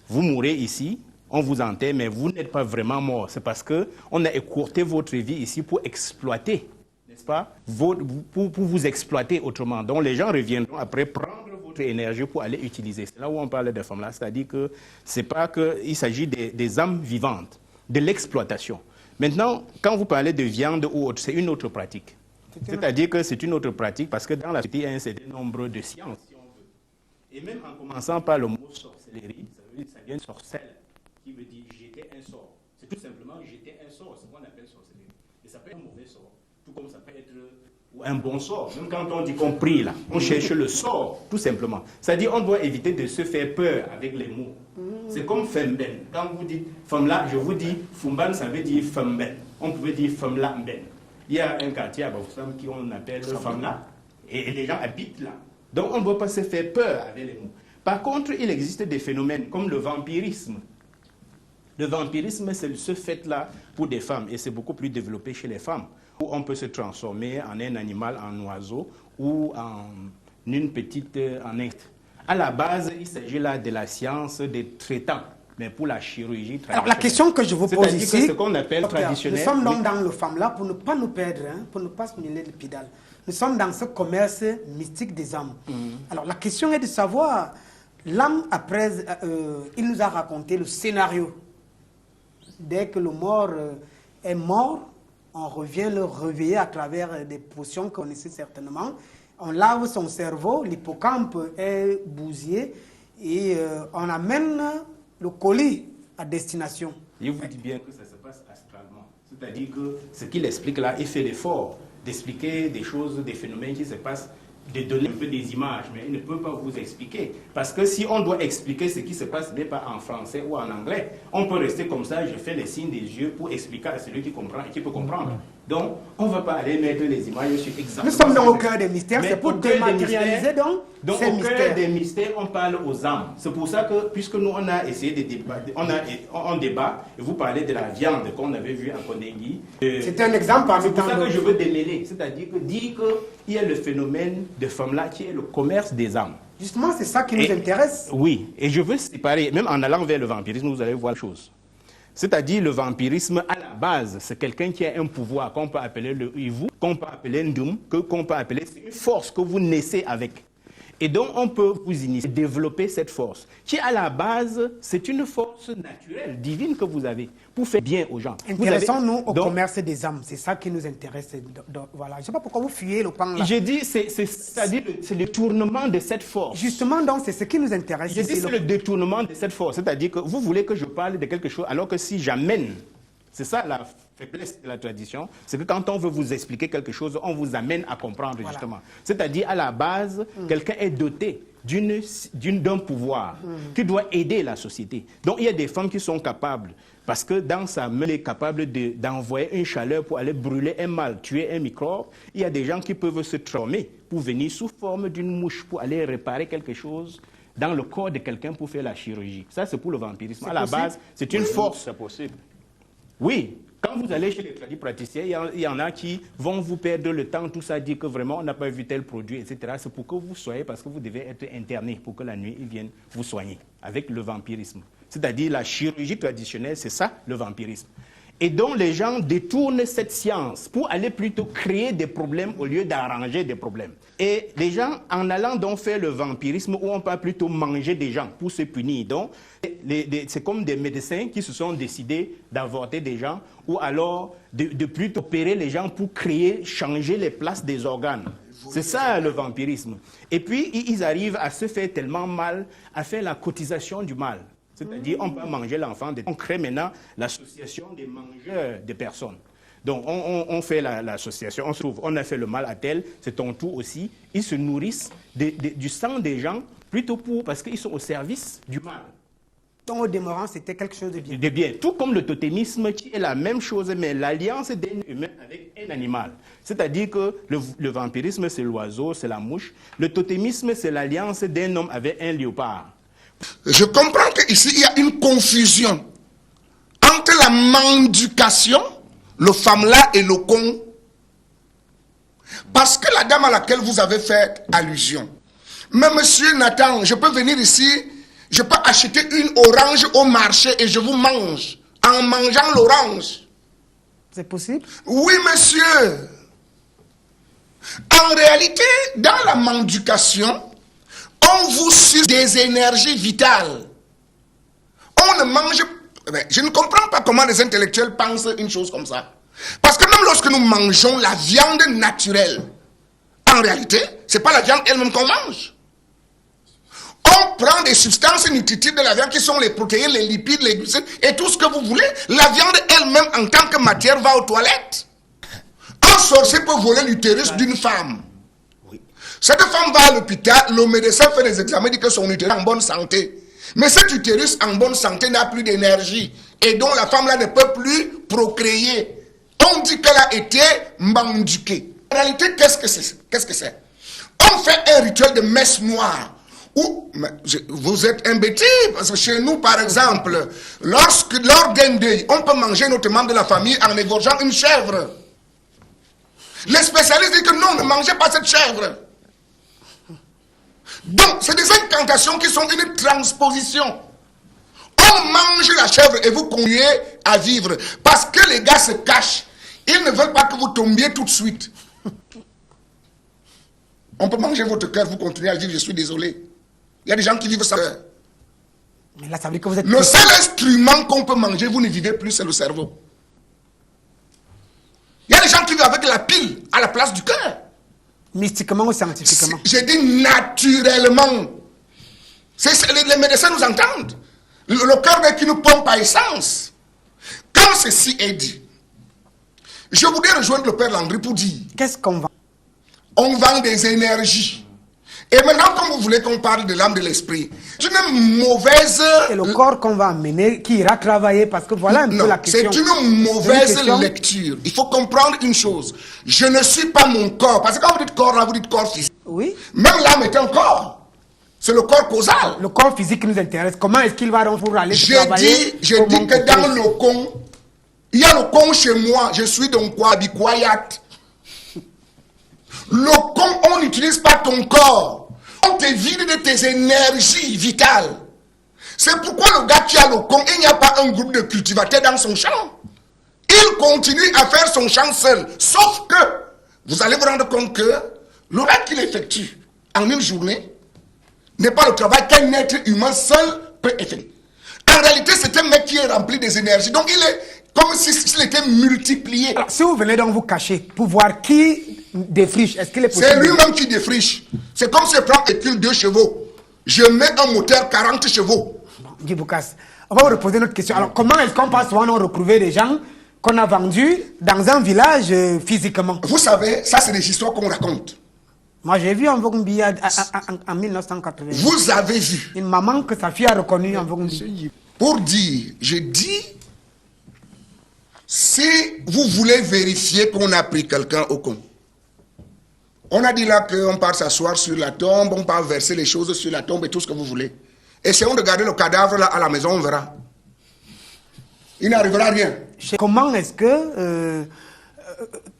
S1: Vous mourrez ici, on vous enterre, mais vous n'êtes pas vraiment mort. C'est parce qu'on a écourté votre vie ici pour exploiter, n'est-ce pas, pour vous exploiter autrement. Donc les gens reviendront après prendre votre énergie pour aller utiliser. C'est là où on parle de femmes là, c'est-à-dire que ce n'est pas qu'il s'agit des âmes vivantes, de l'exploitation. Maintenant, quand vous parlez de viande ou autre, c'est une autre pratique. C'est-à-dire que c'est une autre pratique parce que dans la société, il y a un certain nombre de sciences, si on veut. Et même en commençant par le mot sorcellerie, ça vient de sorcelle, qui veut dire jeter un sort. C'est tout simplement jeter un sort, c'est ce qu'on appelle sorcellerie. Et ça peut être un mauvais sort, tout comme ça peut être un bon sort. Même quand on dit qu'on prie là, on cherche le sort, tout simplement. C'est-à-dire qu'on doit éviter de se faire peur avec les mots. C'est comme femben. Quand vous dites femme là, je vous dis fumban, ça veut dire femben. On pouvait dire femme là ben. Il y a un quartier à Bafoussam qui on appelle femme là, et les gens habitent là. Donc on ne doit pas se faire peur avec les mots. Par contre, il existe des phénomènes comme le vampirisme. Le vampirisme, c'est ce fait-là pour des femmes, et c'est beaucoup plus développé chez les femmes, où on peut se transformer en un animal, en oiseau, ou en une petite en être. À la base, il s'agit là de la science des traitants, mais pour la chirurgie traditionnelle. Alors
S4: la question que je vous pose ici,
S1: c'est ce qu'on appelle traditionnel.
S4: Nous sommes donc dans le femme-là pour ne pas nous perdre, pour ne pas se mêler de pédale. Nous sommes dans ce commerce mystique des âmes. Alors la question est de savoir... L'âme, après, il nous a raconté le scénario. Dès que le mort est mort, on revient le réveiller à travers des potions qu'on connaissait certainement. On lave son cerveau, l'hippocampe est bousillé et on amène le colis à destination.
S1: Je vous dis bien que ça se passe astralement. C'est-à-dire que ce qu'il explique là, il fait l'effort d'expliquer des choses, des phénomènes qui se passent, de donner un peu des images, mais il ne peut pas vous expliquer. Parce que si on doit expliquer ce qui se passe, ce n'est pas en français ou en anglais. On peut rester comme ça, je fais les signes des yeux pour expliquer à celui qui comprend et qui peut comprendre. Donc, on ne va pas aller mettre les images sur exactement...
S4: Nous sommes dans au cœur des mystères, c'est pour dématérialiser donc
S1: ces mystères. Donc, au cœur des mystères, on parle aux âmes. C'est pour ça que, puisque nous, on a essayé de débattre, on débat, et vous parlez de la viande qu'on avait vue à Kondengui.
S4: C'est un exemple parmi tant d'autres.
S1: C'est pour ça que je veux démêler, c'est-à-dire que dire qu'il y a le phénomène de femmes-là qui est le commerce des âmes.
S4: Justement, c'est ça qui nous intéresse.
S1: Oui, et je veux séparer, même en allant vers le vampirisme, vous allez voir la chose. C'est-à-dire le vampirisme, à la base, c'est quelqu'un qui a un pouvoir qu'on peut appeler le Ivu, qu'on peut appeler Ndum, qu'on peut appeler une force que vous naissez avec. Et donc, on peut vous initier, développer cette force, qui à la base, c'est une force naturelle, divine que vous avez, pour faire bien aux gens.
S4: Intéressons-nous au commerce des âmes, c'est ça qui nous intéresse. Voilà. Je ne sais pas pourquoi vous fuyez le pan là.
S1: J'ai dit, c'est-à-dire c'est le tournement de cette force.
S4: Justement, donc, c'est ce qui nous intéresse.
S1: J'ai dit, c'est le détournement de cette force, c'est-à-dire que vous voulez que je parle de quelque chose, alors que si j'amène, c'est ça la faiblesse de la tradition, c'est que quand on veut vous expliquer quelque chose, on vous amène à comprendre justement. C'est-à-dire, à la base, quelqu'un est doté d'un pouvoir qui doit aider la société. Donc, il y a des femmes qui sont capables, parce que dans sa main, elle est capable d'envoyer une chaleur pour aller brûler un mâle, tuer un microbe. Il y a des gens qui peuvent se transformer pour venir sous forme d'une mouche, pour aller réparer quelque chose dans le corps de quelqu'un pour faire la chirurgie. Ça, c'est pour le vampirisme. À la base, c'est une force.
S3: C'est possible.
S1: Oui, quand vous allez chez les praticiens, il y en a qui vont vous perdre le temps, tout ça, dire que vraiment on n'a pas vu tel produit, etc. C'est pour que vous soyez, parce que vous devez être interné pour que la nuit, ils viennent vous soigner avec le vampirisme. C'est-à-dire la chirurgie traditionnelle, c'est ça, le vampirisme. Et donc les gens détournent cette science pour aller plutôt créer des problèmes au lieu d'arranger des problèmes. Et les gens, en allant donc faire le vampirisme, où on peut plutôt manger des gens pour se punir. Donc, c'est comme des médecins qui se sont décidés d'avorter des gens, ou alors de plutôt opérer les gens pour créer, changer les places des organes. C'est ça le vampirisme. Et puis, ils arrivent à se faire tellement mal, à faire la cotisation du mal. C'est-à-dire, on peut manger l'enfant. On crée maintenant l'association des mangeurs de personnes. Donc, on fait l'association, on se trouve, on a fait le mal à tel, c'est ton tour aussi. Ils se nourrissent du sang des gens, plutôt parce qu'ils sont au service du mal.
S4: Donc, au demeurant, c'était quelque chose de bien.
S1: De bien. Tout comme le totémisme, qui est la même chose, mais l'alliance d'un humain avec un animal. C'est-à-dire que le vampirisme, c'est l'oiseau, c'est la mouche. Le totémisme, c'est l'alliance d'un homme avec un léopard.
S2: Je comprends qu'ici, il y a une confusion entre la mendication, le famla et le con. Parce que la dame à laquelle vous avez fait allusion, mais monsieur Nathan, je peux venir ici, je peux acheter une orange au marché et je vous mange en mangeant l'orange.
S4: C'est possible?
S2: Oui, monsieur. En réalité, dans la mendication, on vous suce des énergies vitales. On ne mange... Je ne comprends pas comment les intellectuels pensent une chose comme ça. Parce que même lorsque nous mangeons la viande naturelle, en réalité, ce n'est pas la viande elle-même qu'on mange. On prend des substances nutritives de la viande qui sont les protéines, les lipides, les glucides et tout ce que vous voulez. La viande elle-même en tant que matière va aux toilettes. Un sorcier peut voler l'utérus d'une femme. Cette femme va à l'hôpital, le médecin fait des examens, dit que son utérus est en bonne santé. Mais cet utérus en bonne santé n'a plus d'énergie. Et donc la femme là ne peut plus procréer. On dit qu'elle a été mendiquée. En réalité, qu'est-ce que c'est? On fait un rituel de messe noire. Vous êtes un bêtise, parce que chez nous, par exemple, lors d'un deuil, on peut manger notre membre de la famille en égorgeant une chèvre. Les spécialistes disent que non, ne mangez pas cette chèvre. Donc, c'est des incantations qui sont une transposition. On mange la chèvre et vous continuez à vivre. Parce que les gars se cachent. Ils ne veulent pas que vous tombiez tout de suite. On peut manger votre cœur, vous continuez à vivre, je suis désolé. Il y a des gens qui vivent sans cœur.
S4: Mais là, ça veut dire que vous êtes...
S2: Le seul instrument qu'on peut manger, vous ne vivez plus, c'est le cerveau. Il y a des gens qui vivent avec la pile à la place du cœur.
S4: Mystiquement ou scientifiquement?
S2: J'ai dit naturellement. Les médecins nous entendent. Le cœur n'est qu'une pompe à essence. Quand ceci est dit, je voudrais rejoindre le Père Landry pour dire...
S4: Qu'est-ce qu'on vend?
S2: On vend des énergies. Et maintenant, comme vous voulez qu'on parle de l'âme de l'esprit, c'est une mauvaise...
S4: C'est le corps qu'on va amener qui ira travailler parce que voilà un peu la question.
S2: C'est une mauvaise lecture. Il faut comprendre une chose. Je ne suis pas mon corps. Parce que quand vous dites corps, là, vous dites corps physique.
S4: Oui.
S2: Même l'âme est un corps. C'est le corps causal.
S4: Le corps physique qui nous intéresse. Comment est-ce qu'il va donc pour aller travailler?
S2: Je dis que dans le con, il y a le con chez moi. Je suis donc quoi? Bikwayat. Le con, on n'utilise pas ton corps. On te vide de tes énergies vitales. C'est pourquoi le gars qui a le con, il n'y a pas un groupe de cultivateurs dans son champ. Il continue à faire son champ seul. Sauf que, vous allez vous rendre compte que le travail qu'il effectue en une journée n'est pas le travail qu'un être humain seul peut effectuer. En réalité, c'est un mec qui est rempli des énergies. Donc, il est comme s'il était multiplié.
S4: Alors, si vous venez donc vous cacher pour voir qui défriche, est-ce qu'il est possible?
S2: C'est lui-même qui défriche. C'est comme si je prends un véhicule 2 chevaux. Je mets un moteur 40 chevaux.
S4: Guy Boukas, on va vous reposer notre question. Alors, comment est-ce qu'on passe souvent à retrouver des gens qu'on a vendus dans un village physiquement?
S2: Vous savez, ça c'est des histoires qu'on raconte.
S4: Moi, j'ai vu en Vongbi en 1980.
S2: Vous avez vu.
S4: Une maman que sa fille a reconnue en Vongbi.
S2: Pour dire, je dis, si vous voulez vérifier qu'on a pris quelqu'un au con, on a dit là qu'on part s'asseoir sur la tombe, on part verser les choses sur la tombe et tout ce que vous voulez. Essayons de garder le cadavre là à la maison, on verra. Il n'arrivera rien.
S4: Comment est-ce que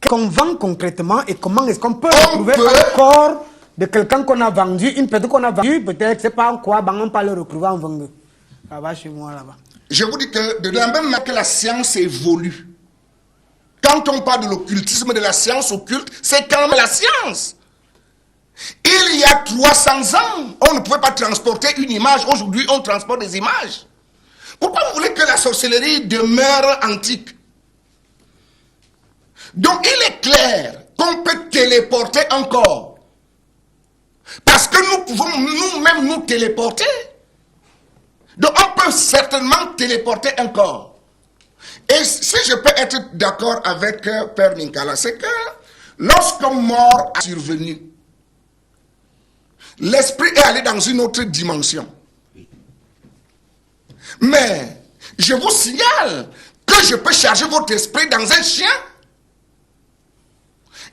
S4: qu'on vend concrètement et comment est-ce qu'on peut retrouver un corps de quelqu'un qu'on a vendu, une personne qu'on a vendue, peut-être, c'est pas en quoi, ben on peut le retrouver en vendu. Là-bas, chez moi, là-bas.
S2: Je vous dis que de la même manière que la science évolue, quand on parle de l'occultisme, de la science occulte, c'est quand même la science. Il y a 300 ans, on ne pouvait pas transporter une image. Aujourd'hui, on transporte des images. Pourquoi vous voulez que la sorcellerie demeure antique? Donc, il est clair qu'on peut téléporter encore. Parce que nous pouvons nous-mêmes nous téléporter. Donc, on peut certainement téléporter encore. Et si je peux être d'accord avec Père Ninkala, c'est que lorsqu'un mort a survenu, l'esprit est allé dans une autre dimension. Mais je vous signale que je peux charger votre esprit dans un chien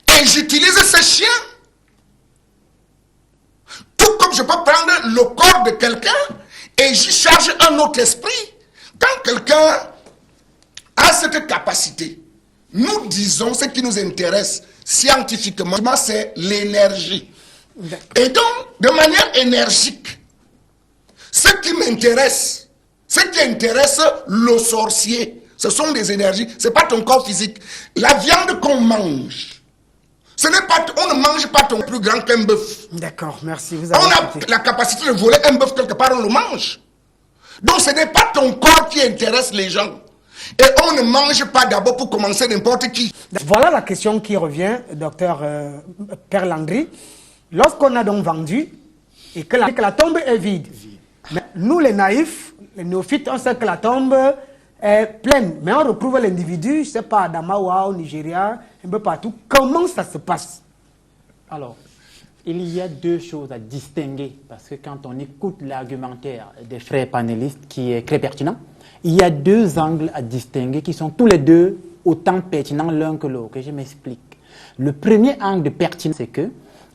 S2: et j'utilise ce chien. Tout comme je peux prendre le corps de quelqu'un et j'y charge un autre esprit. Quand quelqu'un a cette capacité, nous disons ce qui nous intéresse scientifiquement, c'est l'énergie. Et donc, de manière énergique, ce qui m'intéresse, ce qui intéresse le sorcier, ce sont des énergies, ce n'est pas ton corps physique. La viande qu'on mange, ce n'est pas, on ne mange pas ton plus grand qu'un bœuf.
S4: D'accord, merci. Vous
S2: On a la capacité de voler un bœuf quelque part, on le mange. Donc ce n'est pas ton corps qui intéresse les gens. Et on ne mange pas d'abord pour commencer n'importe qui.
S4: Voilà la question qui revient, docteur Père Landry. Lorsqu'on a donc vendu et que la tombe est vide, mais nous les naïfs, les néophytes, on sait que la tombe est pleine. Mais on retrouve l'individu, je ne sais pas, à Damawa, au Nigeria, un peu partout. Comment ça se passe?
S5: Alors, il y a deux choses à distinguer, parce que quand on écoute l'argumentaire des frères panélistes, qui est très pertinent, il y a deux angles à distinguer qui sont tous les deux autant pertinents l'un que l'autre. Je m'explique. Le premier angle de pertinence, c'est que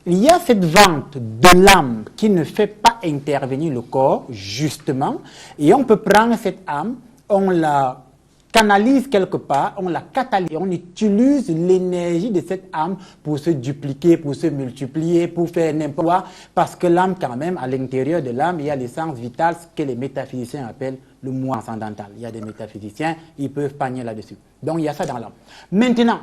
S5: il y a cette vente de l'âme qui ne fait pas intervenir le corps, justement, et on peut prendre cette âme, on la canalise quelque part, on la catalyse, on utilise l'énergie de cette âme pour se dupliquer, pour se multiplier, pour faire n'importe quoi, parce que l'âme, quand même, à l'intérieur de l'âme, il y a l'essence vitale, ce que les métaphysiciens appellent le moi transcendantal. Il y a des métaphysiciens, ils peuvent pagner là-dessus. Donc, il y a ça dans l'âme. Maintenant,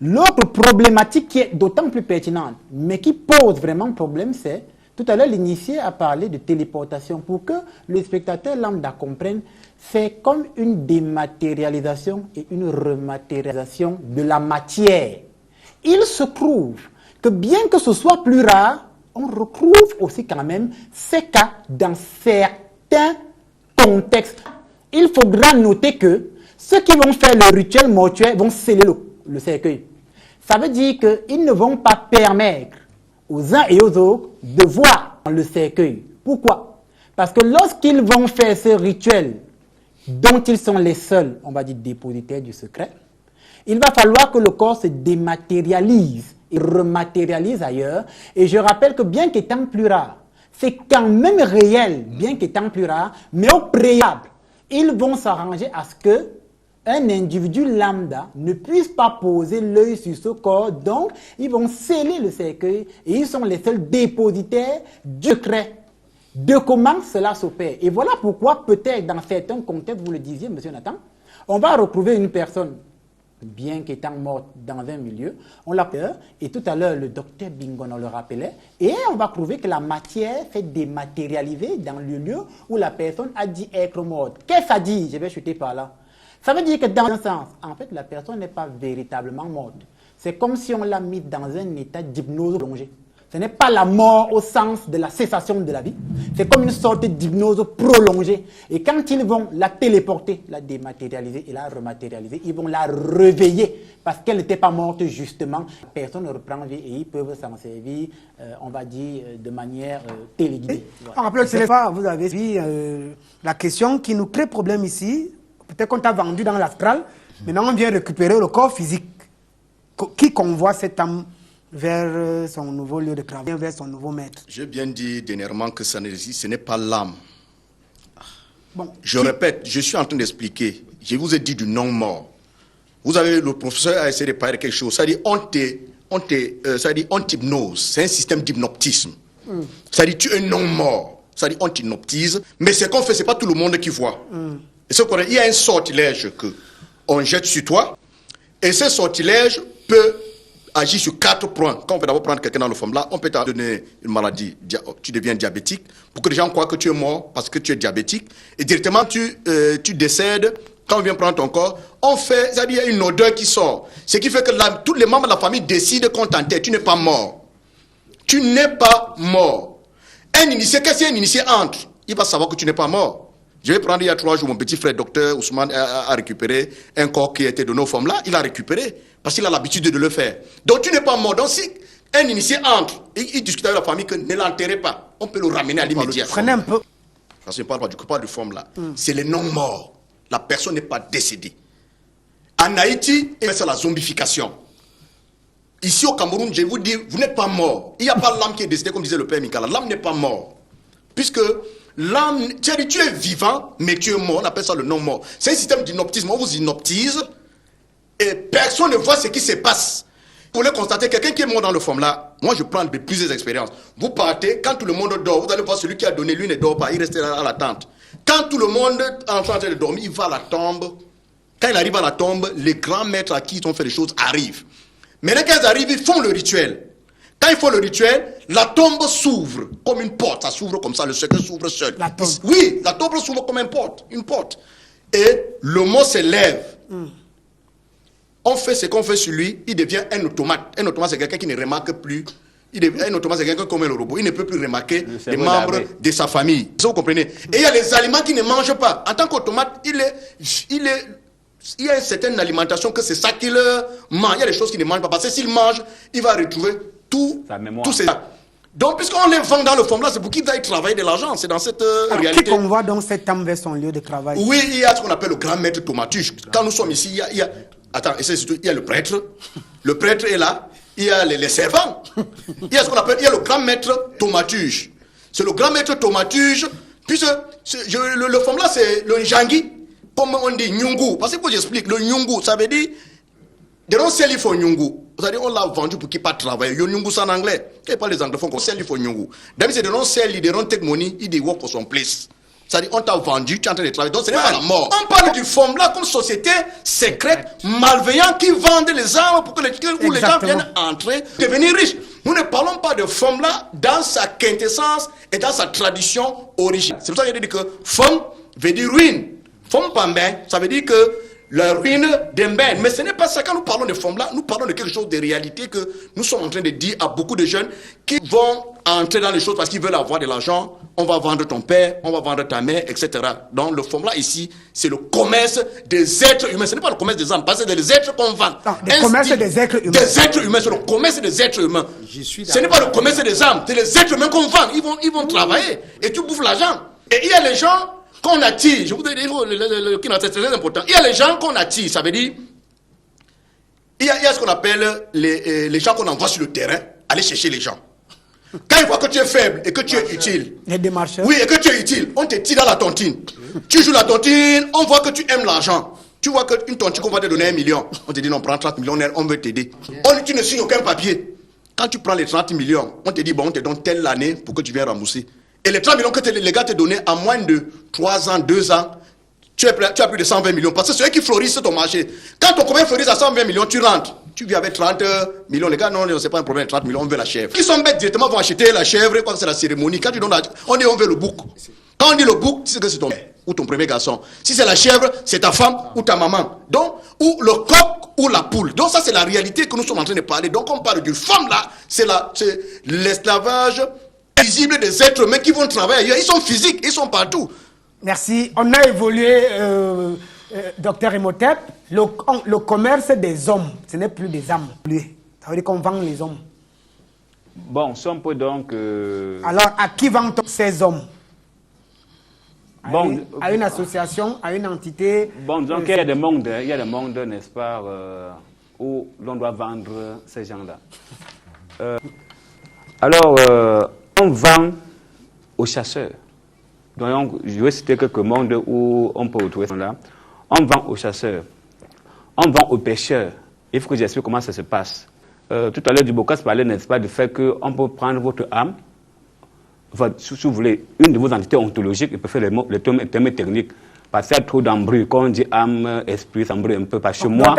S5: l'autre problématique qui est d'autant plus pertinente, mais qui pose vraiment problème, c'est, tout à l'heure, l'initié a parlé de téléportation. Pour que le spectateur lambda comprenne, c'est comme une dématérialisation et une rematérialisation de la matière. Il se trouve que bien que ce soit plus rare, on retrouve aussi quand même ces cas dans certains contextes. Il faudra noter que ceux qui vont faire le rituel mortuaire vont sceller le cercueil. Ça veut dire qu'ils ne vont pas permettre aux uns et aux autres de voir le cercueil. Pourquoi? Parce que lorsqu'ils vont faire ce rituel dont ils sont les seuls, on va dire, dépositaires du secret, il va falloir que le corps se dématérialise et rematérialise ailleurs. Et je rappelle que bien qu'étant plus rare, c'est quand même réel, bien qu'étant plus rare, mais au préalable, ils vont s'arranger à ce que un individu lambda ne puisse pas poser l'œil sur ce corps, donc ils vont sceller le cercueil et ils sont les seuls dépositaires du secret. de comment cela s'opère. Et voilà pourquoi peut-être dans certains contextes, vous le disiez, M. Nathan, on va retrouver une personne, bien qu'étant morte dans un milieu, on l'appelle, et tout à l'heure le docteur Bingon on le rappelait, et on va trouver que la matière s'est dématérialisée dans le lieu où la personne a dit être morte. Qu'est-ce que ça dit? Je vais chuter par là. Ça veut dire que dans un sens, en fait, la personne n'est pas véritablement morte. C'est comme si on l'a mis dans un état d'hypnose prolongée. Ce n'est pas la mort au sens de la cessation de la vie. C'est comme une sorte d'hypnose prolongée. Et quand ils vont la téléporter, la dématérialiser et la rematérialiser, ils vont la réveiller parce qu'elle n'était pas morte justement. Personne ne reprend vie et ils peuvent s'en servir, on va dire, de manière téléguidée.
S4: Voilà. En rappel, c'est pas, vous avez vu la question qui nous crée problème ici. Peut-être qu'on t'a vendu dans l'astral. Maintenant, on vient récupérer le corps physique. Qui convoie cette âme vers son nouveau lieu de travail, vers son nouveau maître?
S2: J'ai bien dit dernièrement que ce n'est pas l'âme.
S4: Bon,
S2: Je répète, je suis en train d'expliquer. Je vous ai dit du non-mort. Vous avez, le professeur a essayé de parler de quelque chose. Ça dit, on t'hypnose. C'est un système d'hypnotisme. Ça dit, tu es non-mort. Ça dit, on t'hypnotise. Mais ce qu'on fait, ce n'est pas tout le monde qui voit. Et ce qu'on a, il y a un sortilège qu'on jette sur toi. Et ce sortilège peut agir sur 4 points. Quand on veut d'abord prendre quelqu'un dans le forme-là, on peut te donner une maladie. Tu deviens diabétique. Pour que les gens croient que tu es mort parce que tu es diabétique. Et directement, tu décèdes. Quand on vient prendre ton corps, on fait, c'est-à-dire il y a une odeur qui sort. Ce qui fait que tous les membres de la famille décident qu'on t'enterre. Tu n'es pas mort. Tu n'es pas mort. Un initié, qu'est-ce qu'un initié entre? Il va savoir que tu n'es pas mort. Je vais prendre il y a 3 jours, mon petit frère docteur Ousmane a récupéré un corps qui était donné aux femmes là. Il a récupéré parce qu'il a l'habitude de le faire. Donc tu n'es pas mort. Donc si un initié entre, il discute avec la famille que ne l'enterrez pas, on peut le ramener à l'immédiat.
S4: Prenez un peu.
S2: Parce que je ne parle pas du forme là. C'est les non-morts. La personne n'est pas décédée. En Haïti, c'est la zombification. Ici au Cameroun, je vous dis, vous n'êtes pas mort. Il n'y a pas l'âme qui est décédée, comme disait le père Mikala. L'âme n'est pas mort. Puisque l'âme, tu es vivant, mais tu es mort. On appelle ça le non-mort. C'est un système d'inoptisme. On vous inoptise et personne ne voit ce qui se passe. Vous voulez constater quelqu'un qui est mort dans le forme là. Moi, je prends plusieurs expériences. Vous partez, quand tout le monde dort, vous allez voir celui qui a donné, lui ne dort pas, il reste là à la tente. Quand tout le monde est en train de dormir, il va à la tombe. Quand il arrive à la tombe, les grands maîtres à qui ils ont fait les choses arrivent. Maintenant, quand ils arrivent, ils font le rituel. Quand ils font le rituel, la tombe s'ouvre comme une porte. Ça s'ouvre comme ça, le secret s'ouvre seul.
S4: La tombe.
S2: Oui, la tombe s'ouvre comme une porte. Et le mot se lève. On fait ce qu'on fait sur lui, il devient un automate. Un automate, c'est quelqu'un qui ne remarque plus. Un automate, c'est quelqu'un comme un robot. Il ne peut plus remarquer les membres de sa famille. Vous comprenez? Et il y a les aliments qu'il ne mange pas. En tant qu'automate, il y a une certaine alimentation que c'est ça qu'il mange. Il y a des choses qu'il ne mange pas. Parce que s'il mange, il va retrouver tout ces... Donc, puisqu'on les vend dans le forme là, c'est pour qu'ils aillent travailler de l'argent. C'est dans cette réalité.
S4: Qui convoie donc cette âme vers son lieu de travail?
S2: Oui, il y a ce qu'on appelle le grand maître Thaumaturge. Quand nous sommes ici, il y a attends, il y a le prêtre. Le prêtre est là. Il y a les servants. Il y a ce qu'on appelle, il y a le grand maître Thaumaturge. C'est le grand maître Thaumaturge. Puis le forme là, c'est le Njangui. Comme on dit Nyungu. Parce que j'explique, le Nyungu, ça veut dire, they don't sell it for Nyungu. C'est-à-dire, on l'a vendu pour qu'il ne pas travailler. Le Nyungu, c'est en anglais. Et pas les anglophones qu'on sell it for Nyungu. D'abord, c'est they don't sell it, they don't take money, they work for some place. C'est-à-dire, on t'a vendu, tu es en train de travailler. Donc, ce n'est pas la mort. On parle du forme là comme société secrète, malveillante, qui vendent les armes pour que les gens viennent entrer, devenir riches. Nous ne parlons pas de forme là dans sa quintessence et dans sa tradition originale. C'est pour ça que je dis que forme veut dire ruine. Forme pambin, ça veut dire que la ruine d'un ben. Mais ce n'est pas ça. Quand nous parlons de forme là, nous parlons de quelque chose de réalité que nous sommes en train de dire à beaucoup de jeunes qui vont entrer dans les choses parce qu'ils veulent avoir de l'argent. On va vendre ton père, on va vendre ta mère, etc. Donc le forme là ici, c'est le commerce des êtres humains. Ce n'est pas le commerce des âmes, parce que c'est des êtres qu'on vend.
S4: Non, le commerce des êtres humains.
S2: Des êtres humains, c'est le commerce des êtres humains. Ce n'est pas le commerce des âmes, c'est les êtres humains qu'on vend. Ils vont travailler et tu bouffes l'argent. Et il y a les gens qu'on attire, je vous dis, c'est très important. Il y a les gens qu'on attire, ça veut dire, il y a ce qu'on appelle les gens qu'on envoie sur le terrain, aller chercher les gens. Quand ils voient que tu es faible et que tu es utile,
S4: les démarcheurs.
S2: oui, et que tu es utile, on te tire dans la tontine. Tu joues la tontine, on voit que tu aimes l'argent. Tu vois qu'une tontine qu'on va te donner 1 million, on te dit non, prends 30 millions, on veut t'aider. Tu ne signes aucun papier. Quand tu prends les 30 millions, on te dit bon, on te donne telle année pour que tu viennes rembourser. Et les 30 millions que les gars te donnaient en moins de 3 ans, 2 ans, tu as plus de 120 millions. Parce que c'est eux qui fleurissent ton marché. Quand ton commerce fleurit à 120 millions, tu rentres. Tu viens avec 30 millions. Les gars, non, c'est pas un problème. 30 millions, on veut la chèvre. Qui sont bêtes directement vont acheter la chèvre quand c'est la cérémonie. Quand tu donnes on dit on veut le bouc. Quand on dit le bouc, c'est que c'est ton ou ton premier garçon. Si c'est la chèvre, c'est ta femme ou ta maman. Donc, ou le coq ou la poule. Donc ça, c'est la réalité que nous sommes en train de parler. Donc on parle d'une femme là, c'est l'esclavage visible des êtres humains qui vont travailler ailleurs. Ils sont physiques, ils sont partout.
S4: Merci. On a évolué, docteur Imhotep. Le commerce des hommes, ce n'est plus des âmes. Ça veut dire qu'on vend les hommes.
S3: Bon, si on peut donc...
S4: Alors, à qui vend-on ces hommes?
S3: Bon,
S4: à une association, à une entité.
S3: Bon, donc il y a des mondes, n'est-ce pas, où l'on doit vendre ces gens-là. Alors, on vend aux chasseurs. Donc, je vais citer quelques mondes où on peut retrouver ça là. On vend aux chasseurs. On vend aux pêcheurs. Il faut que j'explique comment ça se passe. Tout à l'heure, Dubokas parlait, n'est-ce pas, du fait qu'on peut prendre votre âme. Si vous voulez, une de vos entités ontologiques, il peut faire les termes techniques. Parce qu'il y a trop d'embrouilles. Quand on dit âme, esprit, ça embrouille un peu. Parce que moi.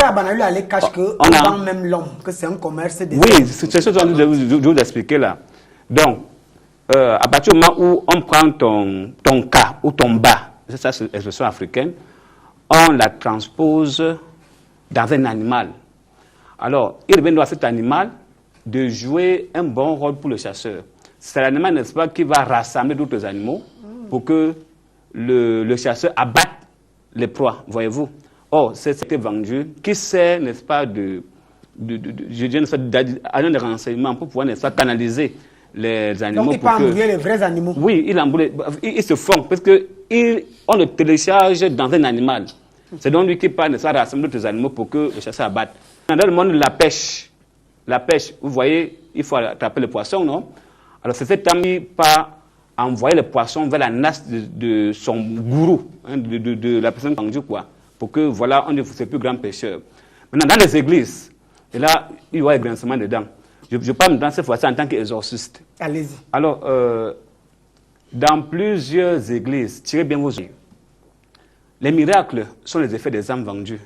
S4: On vend même l'homme, que c'est un commerce des.
S3: Oui, c'est ce que je vais vous expliquer là. Donc, à partir du moment où on prend ton cas ou ton bas, c'est ça, c'est l'expression africaine, on la transpose dans un animal. Alors, il revient à cet animal de jouer un bon rôle pour le chasseur. C'est l'animal, n'est-ce pas, qui va rassembler d'autres animaux pour que le chasseur abatte les proies, voyez-vous. Or, c'était vendu, qui sert, n'est-ce pas, de renseignements pour pouvoir, n'est-ce pas, canaliser les animaux.
S4: Donc, il peut embrouiller les vrais animaux.
S3: Oui, ils se font, parce qu'on le télécharge dans un animal. C'est donc lui qui parle, n'est-ce pas, rassembler d'autres animaux pour que le chasseur abatte. Dans le monde de la pêche, vous voyez, il faut attraper le poisson, non? Alors, c'est cet homme qui part envoyer le poisson vers la nasse de son gourou, hein, de la personne vendue, quoi, pour que, voilà, on ne soit plus grand pêcheur. Maintenant, dans les églises, et là, il y a un grincement dedans. Je parle maintenant cette fois-ci en tant qu'exorciste.
S4: Allez-y.
S3: Alors, dans plusieurs églises, tirez bien vos yeux. Les miracles sont les effets des âmes vendues.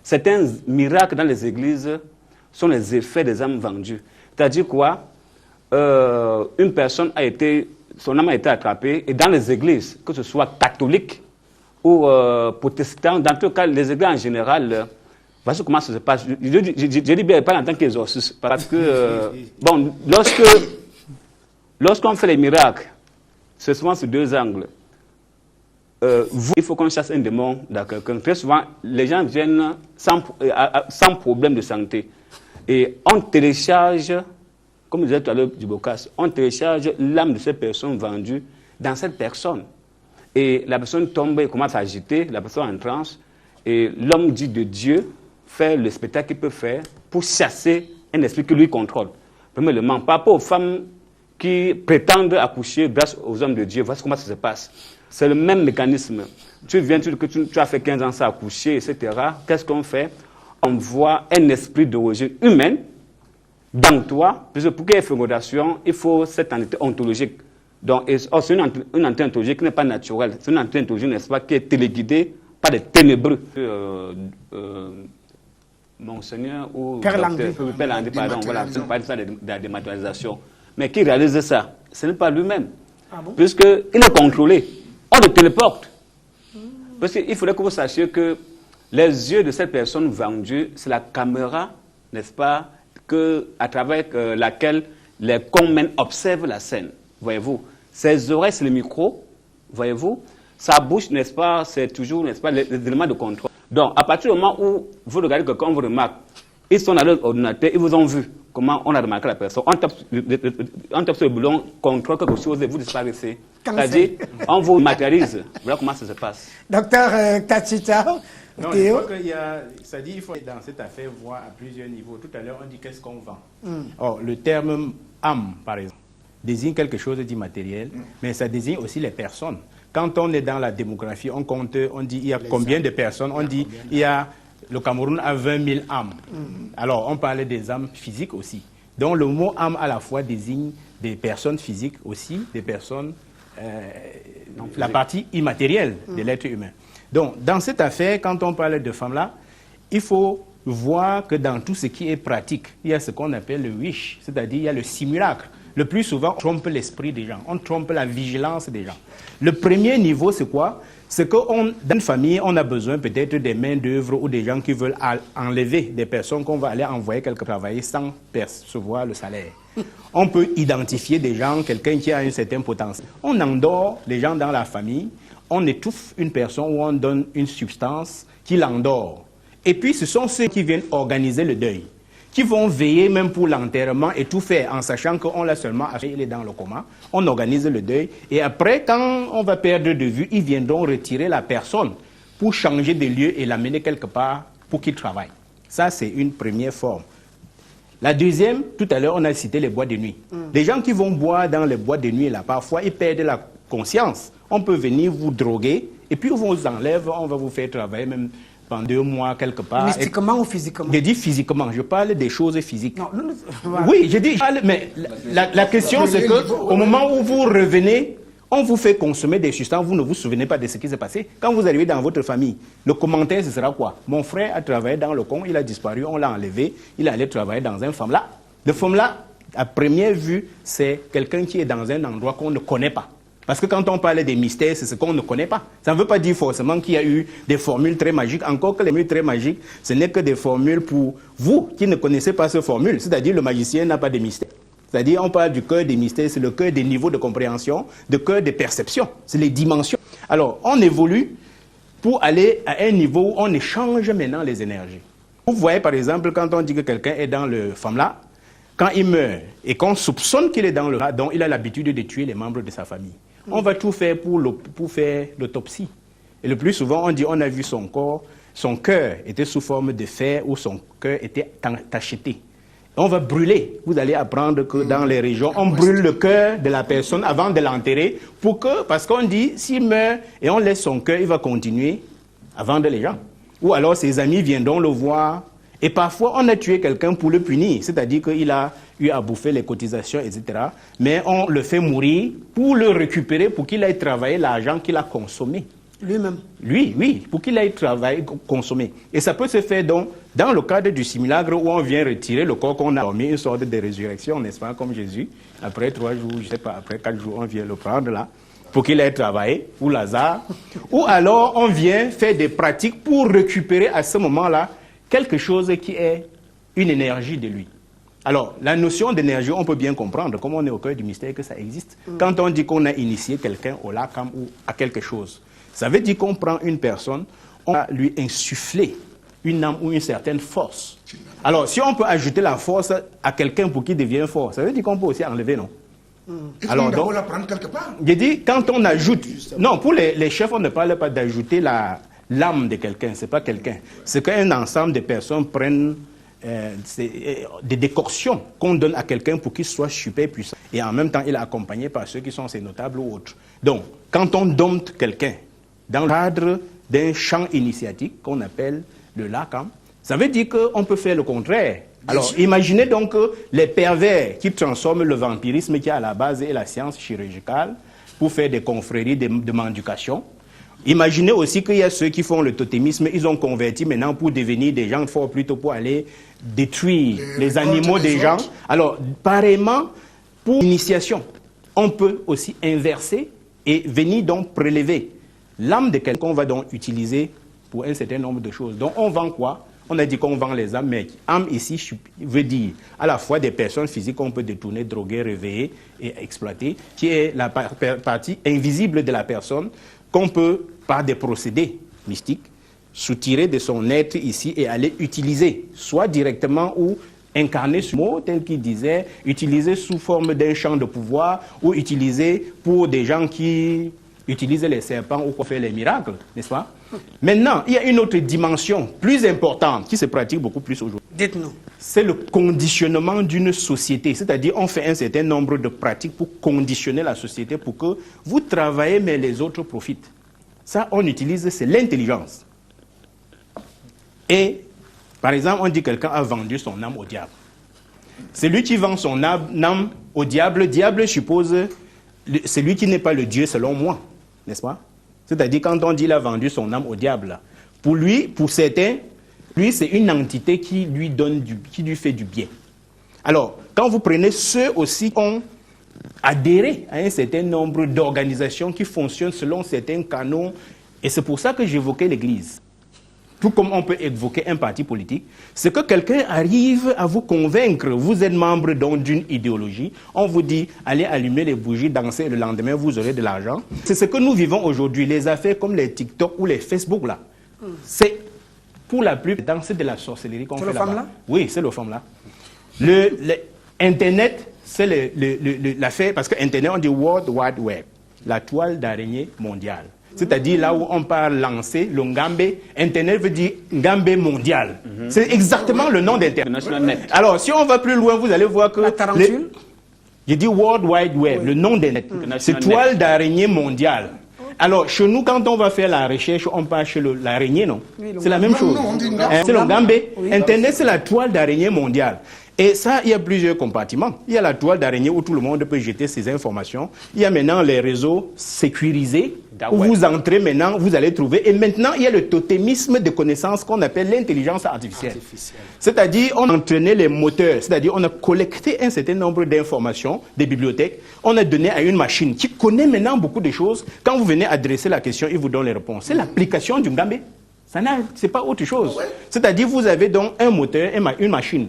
S3: Certains miracles dans les églises sont les effets des âmes vendues. C'est-à-dire quoi? Une personne son âme a été attrapée, et dans les églises, que ce soit catholiques ou protestants, dans tout cas, les églises en général, voici comment ça se passe. Je dis bien pas en tant qu'exorciste, parce que, bon, lorsqu'on fait les miracles, c'est souvent sur deux angles. Il faut qu'on chasse un démon dans quelqu'un. Très souvent, les gens viennent sans problème de santé. Et on télécharge, comme je disais tout à l'heure du Bocas, on télécharge l'âme de cette personne vendue dans cette personne. Et la personne tombe et commence à agiter, la personne en transe, et l'homme dit de Dieu fait le spectacle qu'il peut faire pour chasser un esprit qui lui contrôle. Premièrement, par rapport aux femmes qui prétendent accoucher grâce aux hommes de Dieu, voici comment ça se passe. C'est le même mécanisme. Tu viens, tu as fait 15 ans sans accoucher, etc. Qu'est-ce qu'on fait? On voit un esprit d'origine humaine dans toi, parce que pour qu'il y ait fécondation, il faut cette entité ontologique. Donc, c'est une entité ontologique qui n'est pas naturelle. C'est une entité ontologique, n'est-ce pas, qui est téléguidée par des ténébreux. Monseigneur ou
S4: Père Landry,
S3: pardon, voilà, c'est pas ça de la dématérialisation. Mais qui réalise ça? Ce n'est pas lui-même.
S4: Ah bon?
S3: Puisqu'il est contrôlé. On le téléporte. Parce qu'il faudrait que vous sachiez que les yeux de cette personne vendue, c'est la caméra, n'est-ce pas, à travers laquelle les conmènes observent la scène. Voyez-vous? Ses oreilles, c'est le micro. Voyez-vous? Sa bouche, n'est-ce pas, c'est toujours, n'est-ce pas, les éléments de contrôle. Donc, à partir du moment où vous regardez quelqu'un, on vous remarque, ils sont dans leur ordinateur, ils vous ont vu comment on a remarqué la personne. On tape sur le boulon, contrôle quelque chose et vous disparaissez. C'est-à-dire, on vous matérialise. Voilà comment ça se passe.
S4: Docteur Kachita,
S1: non, je crois qu'il y a, ça dit, il faut dans cette affaire voir à plusieurs niveaux. Tout à l'heure, on dit qu'est-ce qu'on vend. Or, le terme âme, par exemple, désigne quelque chose d'immatériel, mais ça désigne aussi les personnes. Quand on est dans la démographie, on compte, on dit il y a combien de personnes, on dit il y a, le Cameroun a 20 000 âmes. Alors, on parlait des âmes physiques aussi. Donc le mot âme à la fois désigne des personnes physiques aussi, des personnes, la partie immatérielle de l'être humain. Donc dans cette affaire, quand on parle de femmes-là, il faut voir que dans tout ce qui est pratique, il y a ce qu'on appelle le wish, c'est-à-dire il y a le simulacre. Le plus souvent, on trompe l'esprit des gens, on trompe la vigilance des gens. Le premier niveau, c'est quoi? C'est que dans une famille, on a besoin peut-être des mains-d'œuvre ou des gens qui veulent enlever des personnes qu'on va aller envoyer quelque travailler sans percevoir le salaire. On peut identifier des gens, quelqu'un qui a un certain potentiel. On endort les gens dans la famille, on étouffe une personne ou on donne une substance qui l'endort. Et puis, ce sont ceux qui viennent organiser le deuil, qui vont veiller même pour l'enterrement et tout faire en sachant qu'on l'a seulement acheté, il est dans le coma. On organise le deuil et après, quand on va perdre de vue, ils viendront retirer la personne pour changer de lieu et l'amener quelque part pour qu'il travaille. Ça, c'est une première forme. La deuxième, tout à l'heure, on a cité les boîtes de nuit. Les gens qui vont boire dans les boîtes de nuit, là, parfois, ils perdent la conscience. On peut venir vous droguer et puis on vous enlève, on va vous faire travailler même pendant 2 mois quelque part.
S4: Mystiquement ou physiquement?
S1: Je dis physiquement, je parle des choses physiques.
S4: Non,
S1: oui, je dis, mais la question c'est qu'au moment où vous revenez, on vous fait consommer des substances, vous ne vous souvenez pas de ce qui s'est passé. Quand vous arrivez dans votre famille, le commentaire ce sera quoi? Mon frère a travaillé dans le con, il a disparu, on l'a enlevé, il est allé travailler dans un femme-là. Le femme-là, à première vue, c'est quelqu'un qui est dans un endroit qu'on ne connaît pas. Parce que quand on parle des mystères, c'est ce qu'on ne connaît pas. Ça ne veut pas dire forcément qu'il y a eu des formules très magiques. Encore que les formules très magiques, ce n'est que des formules pour vous qui ne connaissez pas ces formules. C'est-à-dire le magicien n'a pas de mystère. C'est-à-dire on parle du cœur des mystères, c'est le cœur des niveaux de compréhension, le cœur des perceptions, c'est les dimensions. Alors on évolue pour aller à un niveau où on échange maintenant les énergies. Vous voyez par exemple quand on dit que quelqu'un est dans le femme-là, quand il meurt et qu'on soupçonne qu'il est dans le donc il a l'habitude de tuer les membres de sa famille. On va tout faire pour faire l'autopsie. Et le plus souvent, on dit on a vu son corps, son cœur était sous forme de fer ou son cœur était tacheté. On va brûler. Vous allez apprendre que dans les régions, on brûle le cœur de la personne avant de l'enterrer parce qu'on dit s'il meurt et on laisse son cœur, il va continuer à vendre les gens. Ou alors ses amis viendront le voir. Et parfois, on a tué quelqu'un pour le punir, c'est-à-dire qu'il a eu à bouffer les cotisations, etc. Mais on le fait mourir pour le récupérer, pour qu'il aille travailler l'argent qu'il a consommé.
S4: Lui-même?
S1: Oui, pour qu'il aille travailler, consommer. Et ça peut se faire donc dans le cadre du simulacre où on vient retirer le corps qu'on a dormi, une sorte de résurrection, n'est-ce pas, comme Jésus. Après 3 jours, je ne sais pas, après 4 jours, on vient le prendre là, pour qu'il aille travailler, ou Lazare. Ou alors, on vient faire des pratiques pour récupérer à ce moment-là quelque chose qui est une énergie de lui. Alors, la notion d'énergie, on peut bien comprendre, comme on est au cœur du mystère, que ça existe. Quand on dit qu'on a initié quelqu'un au lakam ou à quelque chose, ça veut dire qu'on prend une personne, on va lui insuffler une âme ou une certaine force. Alors, si on peut ajouter la force à quelqu'un pour qu'il devienne fort, ça veut dire qu'on peut aussi enlever, non?
S2: Alors, donc, la prendre quelque part.
S1: Je dis, quand on ajoute... Non, pour les chefs, on ne parle pas d'ajouter l'âme de quelqu'un, ce n'est pas quelqu'un. C'est qu'un ensemble de personnes prennent des décoctions qu'on donne à quelqu'un pour qu'il soit super puissant. Et en même temps, il est accompagné par ceux qui sont ses notables ou autres. Donc, quand on dompte quelqu'un dans le cadre d'un champ initiatique qu'on appelle le lakam, ça veut dire qu'on peut faire le contraire. Alors, imaginez donc les pervers qui transforment le vampirisme qui est à la base et la science chirurgicale pour faire des confréries de mendication. Imaginez aussi qu'il y a ceux qui font le totémisme, ils ont converti maintenant pour devenir des gens forts, plutôt pour aller détruire les animaux des gens. Alors, pareillement, pour l'initiation, on peut aussi inverser et venir donc prélever l'âme de quelqu'un qu'on va donc utiliser pour un certain nombre de choses. Donc, on vend quoi? On a dit qu'on vend les âmes, mais âme ici veut dire à la fois des personnes physiques qu'on peut détourner, droguer, réveiller et exploiter, qui est la partie invisible de la personne, qu'on peut, par des procédés mystiques, soutirer de son être ici et aller utiliser, soit directement ou incarner ce mot, tel qu'il disait, utiliser sous forme d'un champ de pouvoir, ou utiliser pour des gens qui utilisent les serpents ou pour faire les miracles, n'est-ce pas? Maintenant, il y a une autre dimension plus importante qui se pratique beaucoup plus aujourd'hui.
S4: Dites-nous.
S1: C'est le conditionnement d'une société. C'est-à-dire, on fait un certain nombre de pratiques pour conditionner la société pour que vous travaillez, mais les autres profitent. Ça, on utilise, c'est l'intelligence. Et, par exemple, on dit que quelqu'un a vendu son âme au diable. Celui qui vend son âme au diable, diable suppose celui qui n'est pas le Dieu selon moi, n'est-ce pas? C'est-à-dire quand on dit qu'il a vendu son âme au diable, pour lui, pour certains, lui c'est une entité qui lui donne qui lui fait du bien. Alors, quand vous prenez ceux aussi qui ont adhéré à un certain nombre d'organisations qui fonctionnent selon certains canons, et c'est pour ça que j'évoquais l'Église. Tout comme on peut évoquer un parti politique, c'est que quelqu'un arrive à vous convaincre, vous êtes membre d'une idéologie, on vous dit, allez allumer les bougies, danser, le lendemain vous aurez de l'argent. C'est ce que nous vivons aujourd'hui, les affaires comme les TikTok ou les Facebook là. C'est pour la plupart, c'est de la sorcellerie qu'on fait là-bas. Oui, c'est le femme là. Internet, c'est l'affaire, parce que Internet, on dit World Wide Web, la toile d'araignée mondiale. C'est-à-dire là où on parle lancer, le Ngambe, Internet veut dire Ngambe mondial. C'est exactement le nom d'Internet. Alors, si on va plus loin, vous allez voir que...
S4: La tarentule.
S1: J'ai dit World Wide Web, le nom d'Internet. C'est toile d'araignée mondiale. Alors, chez nous, quand on va faire la recherche, on passe chez l'araignée, non? C'est la même chose. C'est le Ngambe. Internet, c'est la toile d'araignée mondiale. Et ça, il y a plusieurs compartiments. Il y a la toile d'araignée où tout le monde peut jeter ses informations. Il y a maintenant les réseaux sécurisés où vous entrez maintenant, vous allez trouver. Et maintenant, il y a le totémisme de connaissances qu'on appelle l'intelligence artificielle. C'est-à-dire, on a entraîné les moteurs. C'est-à-dire, on a collecté un certain nombre d'informations des bibliothèques. On a donné à une machine qui connaît maintenant beaucoup de choses. Quand vous venez adresser la question, il vous donne les réponses. C'est l'application du Ngambe. Ce n'est pas autre chose. C'est-à-dire, vous avez donc un moteur, une machine.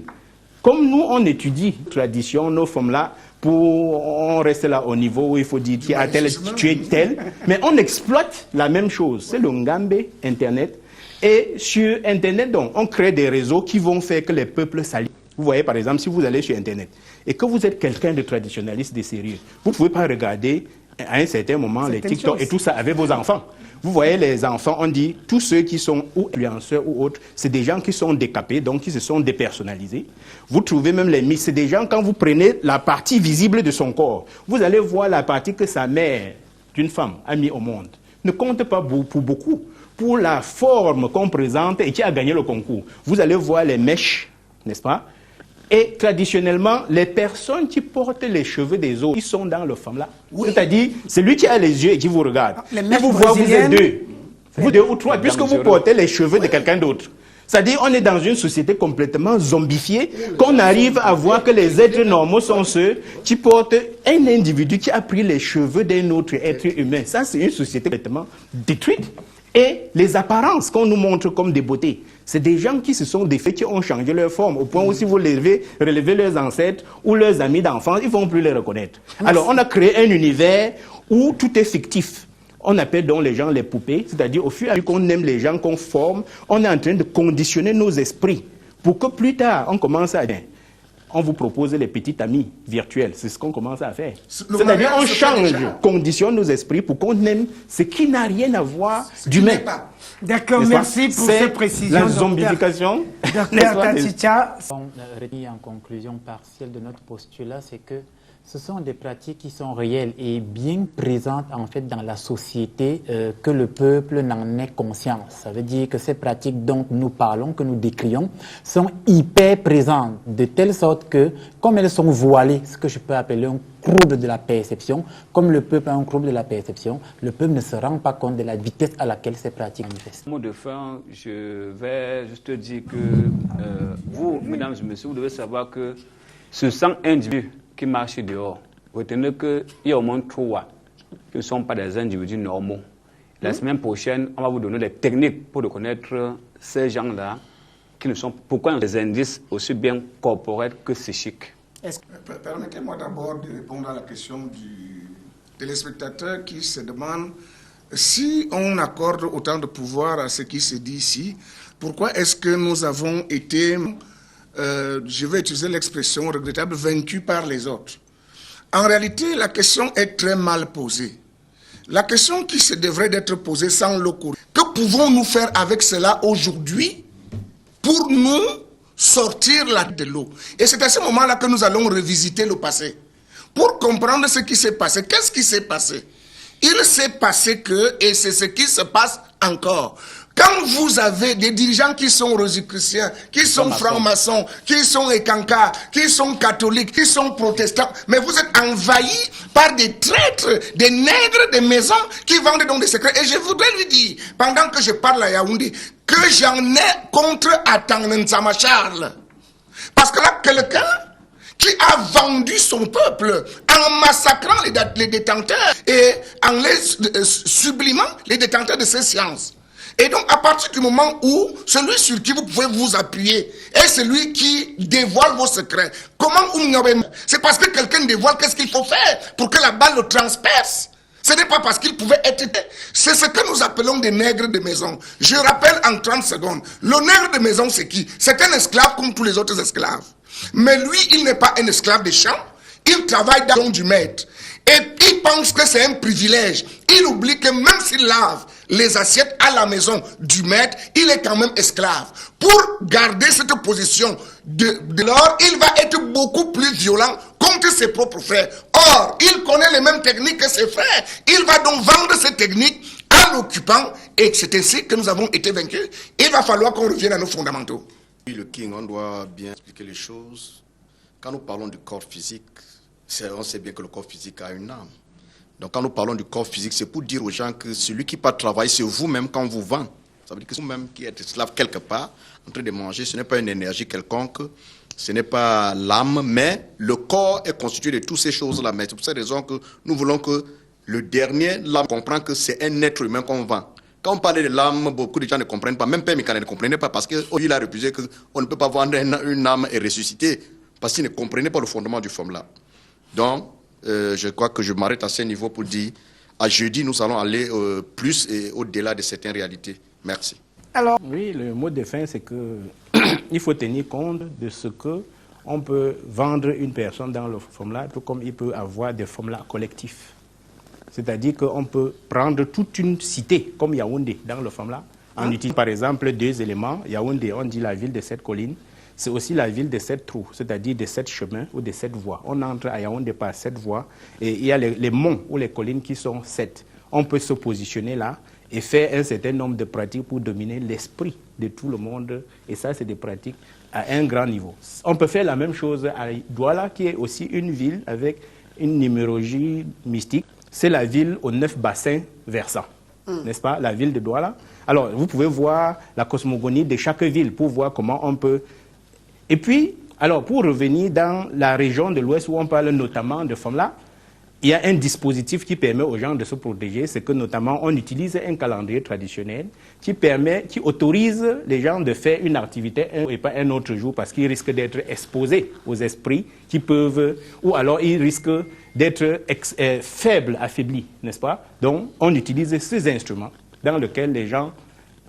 S1: Comme nous, on étudie tradition, nos femmes-là, on reste là au niveau où il faut dire tu es tel, mais on exploite la même chose. C'est le Ngambe, Internet. Et sur Internet, donc, on crée des réseaux qui vont faire que les peuples s'allient. Vous voyez, par exemple, si vous allez sur Internet et que vous êtes quelqu'un de traditionnaliste, de sérieux, vous ne pouvez pas regarder à un certain moment les TikTok et tout ça avec vos enfants. Vous voyez, les enfants, on dit, tous ceux qui sont ou influenceurs ou autres, c'est des gens qui sont décapés, donc qui se sont dépersonnalisés. Vous trouvez même les mythes, c'est des gens, quand vous prenez la partie visible de son corps, vous allez voir la partie que sa mère, d'une femme, a mis au monde. Ne compte pas pour beaucoup. Pour la forme qu'on présente et qui a gagné le concours. Vous allez voir les mèches, n'est-ce pas? Et traditionnellement, les personnes qui portent les cheveux des autres, qui sont dans le femme-là, c'est-à-dire celui qui a les yeux et qui vous regarde, et vous voit, vous êtes deux, vous deux ou trois, puisque vous portez les cheveux de quelqu'un d'autre. C'est-à-dire on est dans une société complètement zombifiée, qu'on arrive à voir que les êtres normaux sont ceux qui portent un individu qui a pris les cheveux d'un autre être humain. Ça, c'est une société complètement détruite. Et les apparences qu'on nous montre comme des beautés, c'est des gens qui se sont défaits, qui ont changé leur forme, au point où si vous relevez leurs ancêtres ou leurs amis d'enfance, ils ne vont plus les reconnaître. Alors on a créé un univers où tout est fictif. On appelle donc les gens les poupées, c'est-à-dire au fur et à mesure qu'on aime les gens qu'on forme, on est en train de conditionner nos esprits pour que plus tard, on commence à dire, on vous propose les petits amis virtuels. C'est ce qu'on commence à faire. C'est-à-dire on change, conditionne nos esprits pour qu'on aime ce qui n'a rien à voir d'humain.
S4: D'accord, merci pour ces précisions.
S1: La zombification.
S4: Docteur Taticha.
S5: En conclusion partielle de notre postulat, c'est que ce sont des pratiques qui sont réelles et bien présentes en fait dans la société, que le peuple n'en ait conscience. Ça veut dire que ces pratiques dont nous parlons, que nous décrions, sont hyper présentes, de telle sorte que, comme elles sont voilées, ce que je peux appeler un trouble de la perception, comme le peuple a un trouble de la perception, le peuple ne se rend pas compte de la vitesse à laquelle ces pratiques manifestent.
S3: Mot de fin, je vais juste dire que vous, mesdames et messieurs, vous devez savoir que ce 100 individus qui marchent dehors, retenez qu'il y a au moins 3 qui ne sont pas des individus normaux. La semaine prochaine, on va vous donner des techniques pour reconnaître ces gens-là qui ne sont, pourquoi des indices aussi bien corporels que psychiques.
S2: Permettez-moi d'abord de répondre à la question du téléspectateur qui se demande si on accorde autant de pouvoir à ce qui se dit ici, pourquoi est-ce que nous avons été, je vais utiliser l'expression regrettable, vaincus par les autres. En réalité, la question est très mal posée. La question qui se devrait d'être posée sans le cours. Que pouvons-nous faire avec cela aujourd'hui pour nous sortir de l'eau? Et c'est à ce moment-là que nous allons revisiter le passé. Pour comprendre ce qui s'est passé. Qu'est-ce qui s'est passé? Il s'est passé que, et c'est ce qui se passe encore, Quand vous avez des dirigeants qui sont rosicruciens, qui sont francs-maçons, qui sont écancas, qui sont catholiques, qui sont protestants, mais vous êtes envahis par des traîtres, des nègres de maison qui vendent donc des secrets. Et je voudrais lui dire, pendant que je parle à Yaoundé, que j'en ai contre Atanensama Charles. Parce que là, quelqu'un qui a vendu son peuple en massacrant les détenteurs et en les sublimant les détenteurs de ces sciences. Et donc, à partir du moment où celui sur qui vous pouvez vous appuyer est celui qui dévoile vos secrets, comment c'est parce que quelqu'un dévoile, qu'est-ce qu'il faut faire pour que la balle le transperce? Ce n'est pas parce qu'il pouvait être... C'est ce que nous appelons des nègres de maison. Je rappelle en 30 secondes. Le nègre de maison, c'est qui? C'est un esclave comme tous les autres esclaves. Mais lui, il n'est pas un esclave des champs. Il travaille dans le nom du maître. Et il pense que c'est un privilège. Il oublie que même s'il lave les assiettes à la maison du maître, il est quand même esclave. Pour garder cette position de l'or, il va être beaucoup plus violent contre ses propres frères. Or, il connaît les mêmes techniques que ses frères. Il va donc vendre ces techniques à l'occupant. Et c'est ainsi que nous avons été vaincus. Il va falloir qu'on revienne à nos fondamentaux.
S6: Le King, on doit bien expliquer les choses. Quand nous parlons du corps physique, on sait bien que le corps physique a une âme. Donc quand nous parlons du corps physique, c'est pour dire aux gens que celui qui part travailler, c'est vous-même quand vous vend. Ça veut dire que c'est vous-même qui êtes esclave quelque part, en train de manger. Ce n'est pas une énergie quelconque, ce n'est pas l'âme, mais le corps est constitué de toutes ces choses-là. Mais c'est pour cette raison que nous voulons que le dernier, l'âme, comprenne que c'est un être humain qu'on vend. Quand on parlait de l'âme, beaucoup de gens ne comprennent pas. Même Père Mikane ne comprenait pas parce qu'il a refusé qu'on ne peut pas vendre une âme et ressusciter. Parce qu'il ne comprenait pas le fondement du forme-là. Donc, je crois que je m'arrête à ce niveau pour dire, à jeudi, nous allons aller plus et au-delà de certaines réalités. Merci.
S1: Alors, oui, le mot de fin, c'est que il faut tenir compte de ce que on peut vendre une personne dans le forme-là, tout comme il peut avoir des formes-là collectifs. C'est-à-dire qu'on peut prendre toute une cité, comme Yaoundé, dans le forme-là, en utilisant par exemple 2 éléments. Yaoundé, on dit la ville de 7 collines. C'est aussi la ville de 7 trous, c'est-à-dire de 7 chemins ou de 7 voies. On entre à Yaoundé par 7 voies et il y a les monts ou les collines qui sont 7. On peut se positionner là et faire un certain nombre de pratiques pour dominer l'esprit de tout le monde. Et ça, c'est des pratiques à un grand niveau. On peut faire la même chose à Douala, qui est aussi une ville avec une numérologie mystique. C'est la ville aux 9 bassins versants, n'est-ce pas, la ville de Douala. Alors, vous pouvez voir la cosmogonie de chaque ville pour voir comment on peut... Et puis, alors, pour revenir dans la région de l'Ouest où on parle notamment de femmes-là, il y a un dispositif qui permet aux gens de se protéger, c'est que notamment on utilise un calendrier traditionnel qui autorise les gens de faire une activité et pas un autre jour parce qu'ils risquent d'être exposés aux esprits qui peuvent, ou alors ils risquent d'être faibles, affaiblis, n'est-ce pas? Donc on utilise ces instruments dans lesquels les gens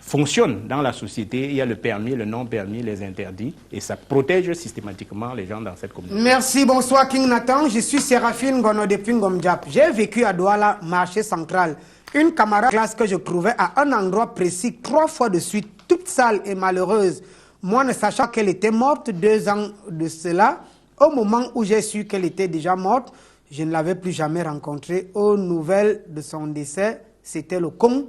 S1: fonctionnent dans la société. Il y a le permis, le non-permis, les interdits, et ça protège systématiquement les gens dans cette communauté.
S4: Merci, bonsoir King Nathan. Je suis Séraphine Gono depuis Ngomdiap. J'ai vécu à Douala, marché central. Une camarade de classe que je trouvais à un endroit précis 3 fois de suite, toute sale et malheureuse. Moi, ne sachant qu'elle était morte 2 ans de cela, au moment où j'ai su qu'elle était déjà morte, je ne l'avais plus jamais rencontrée. Aux nouvelles de son décès, c'était le con.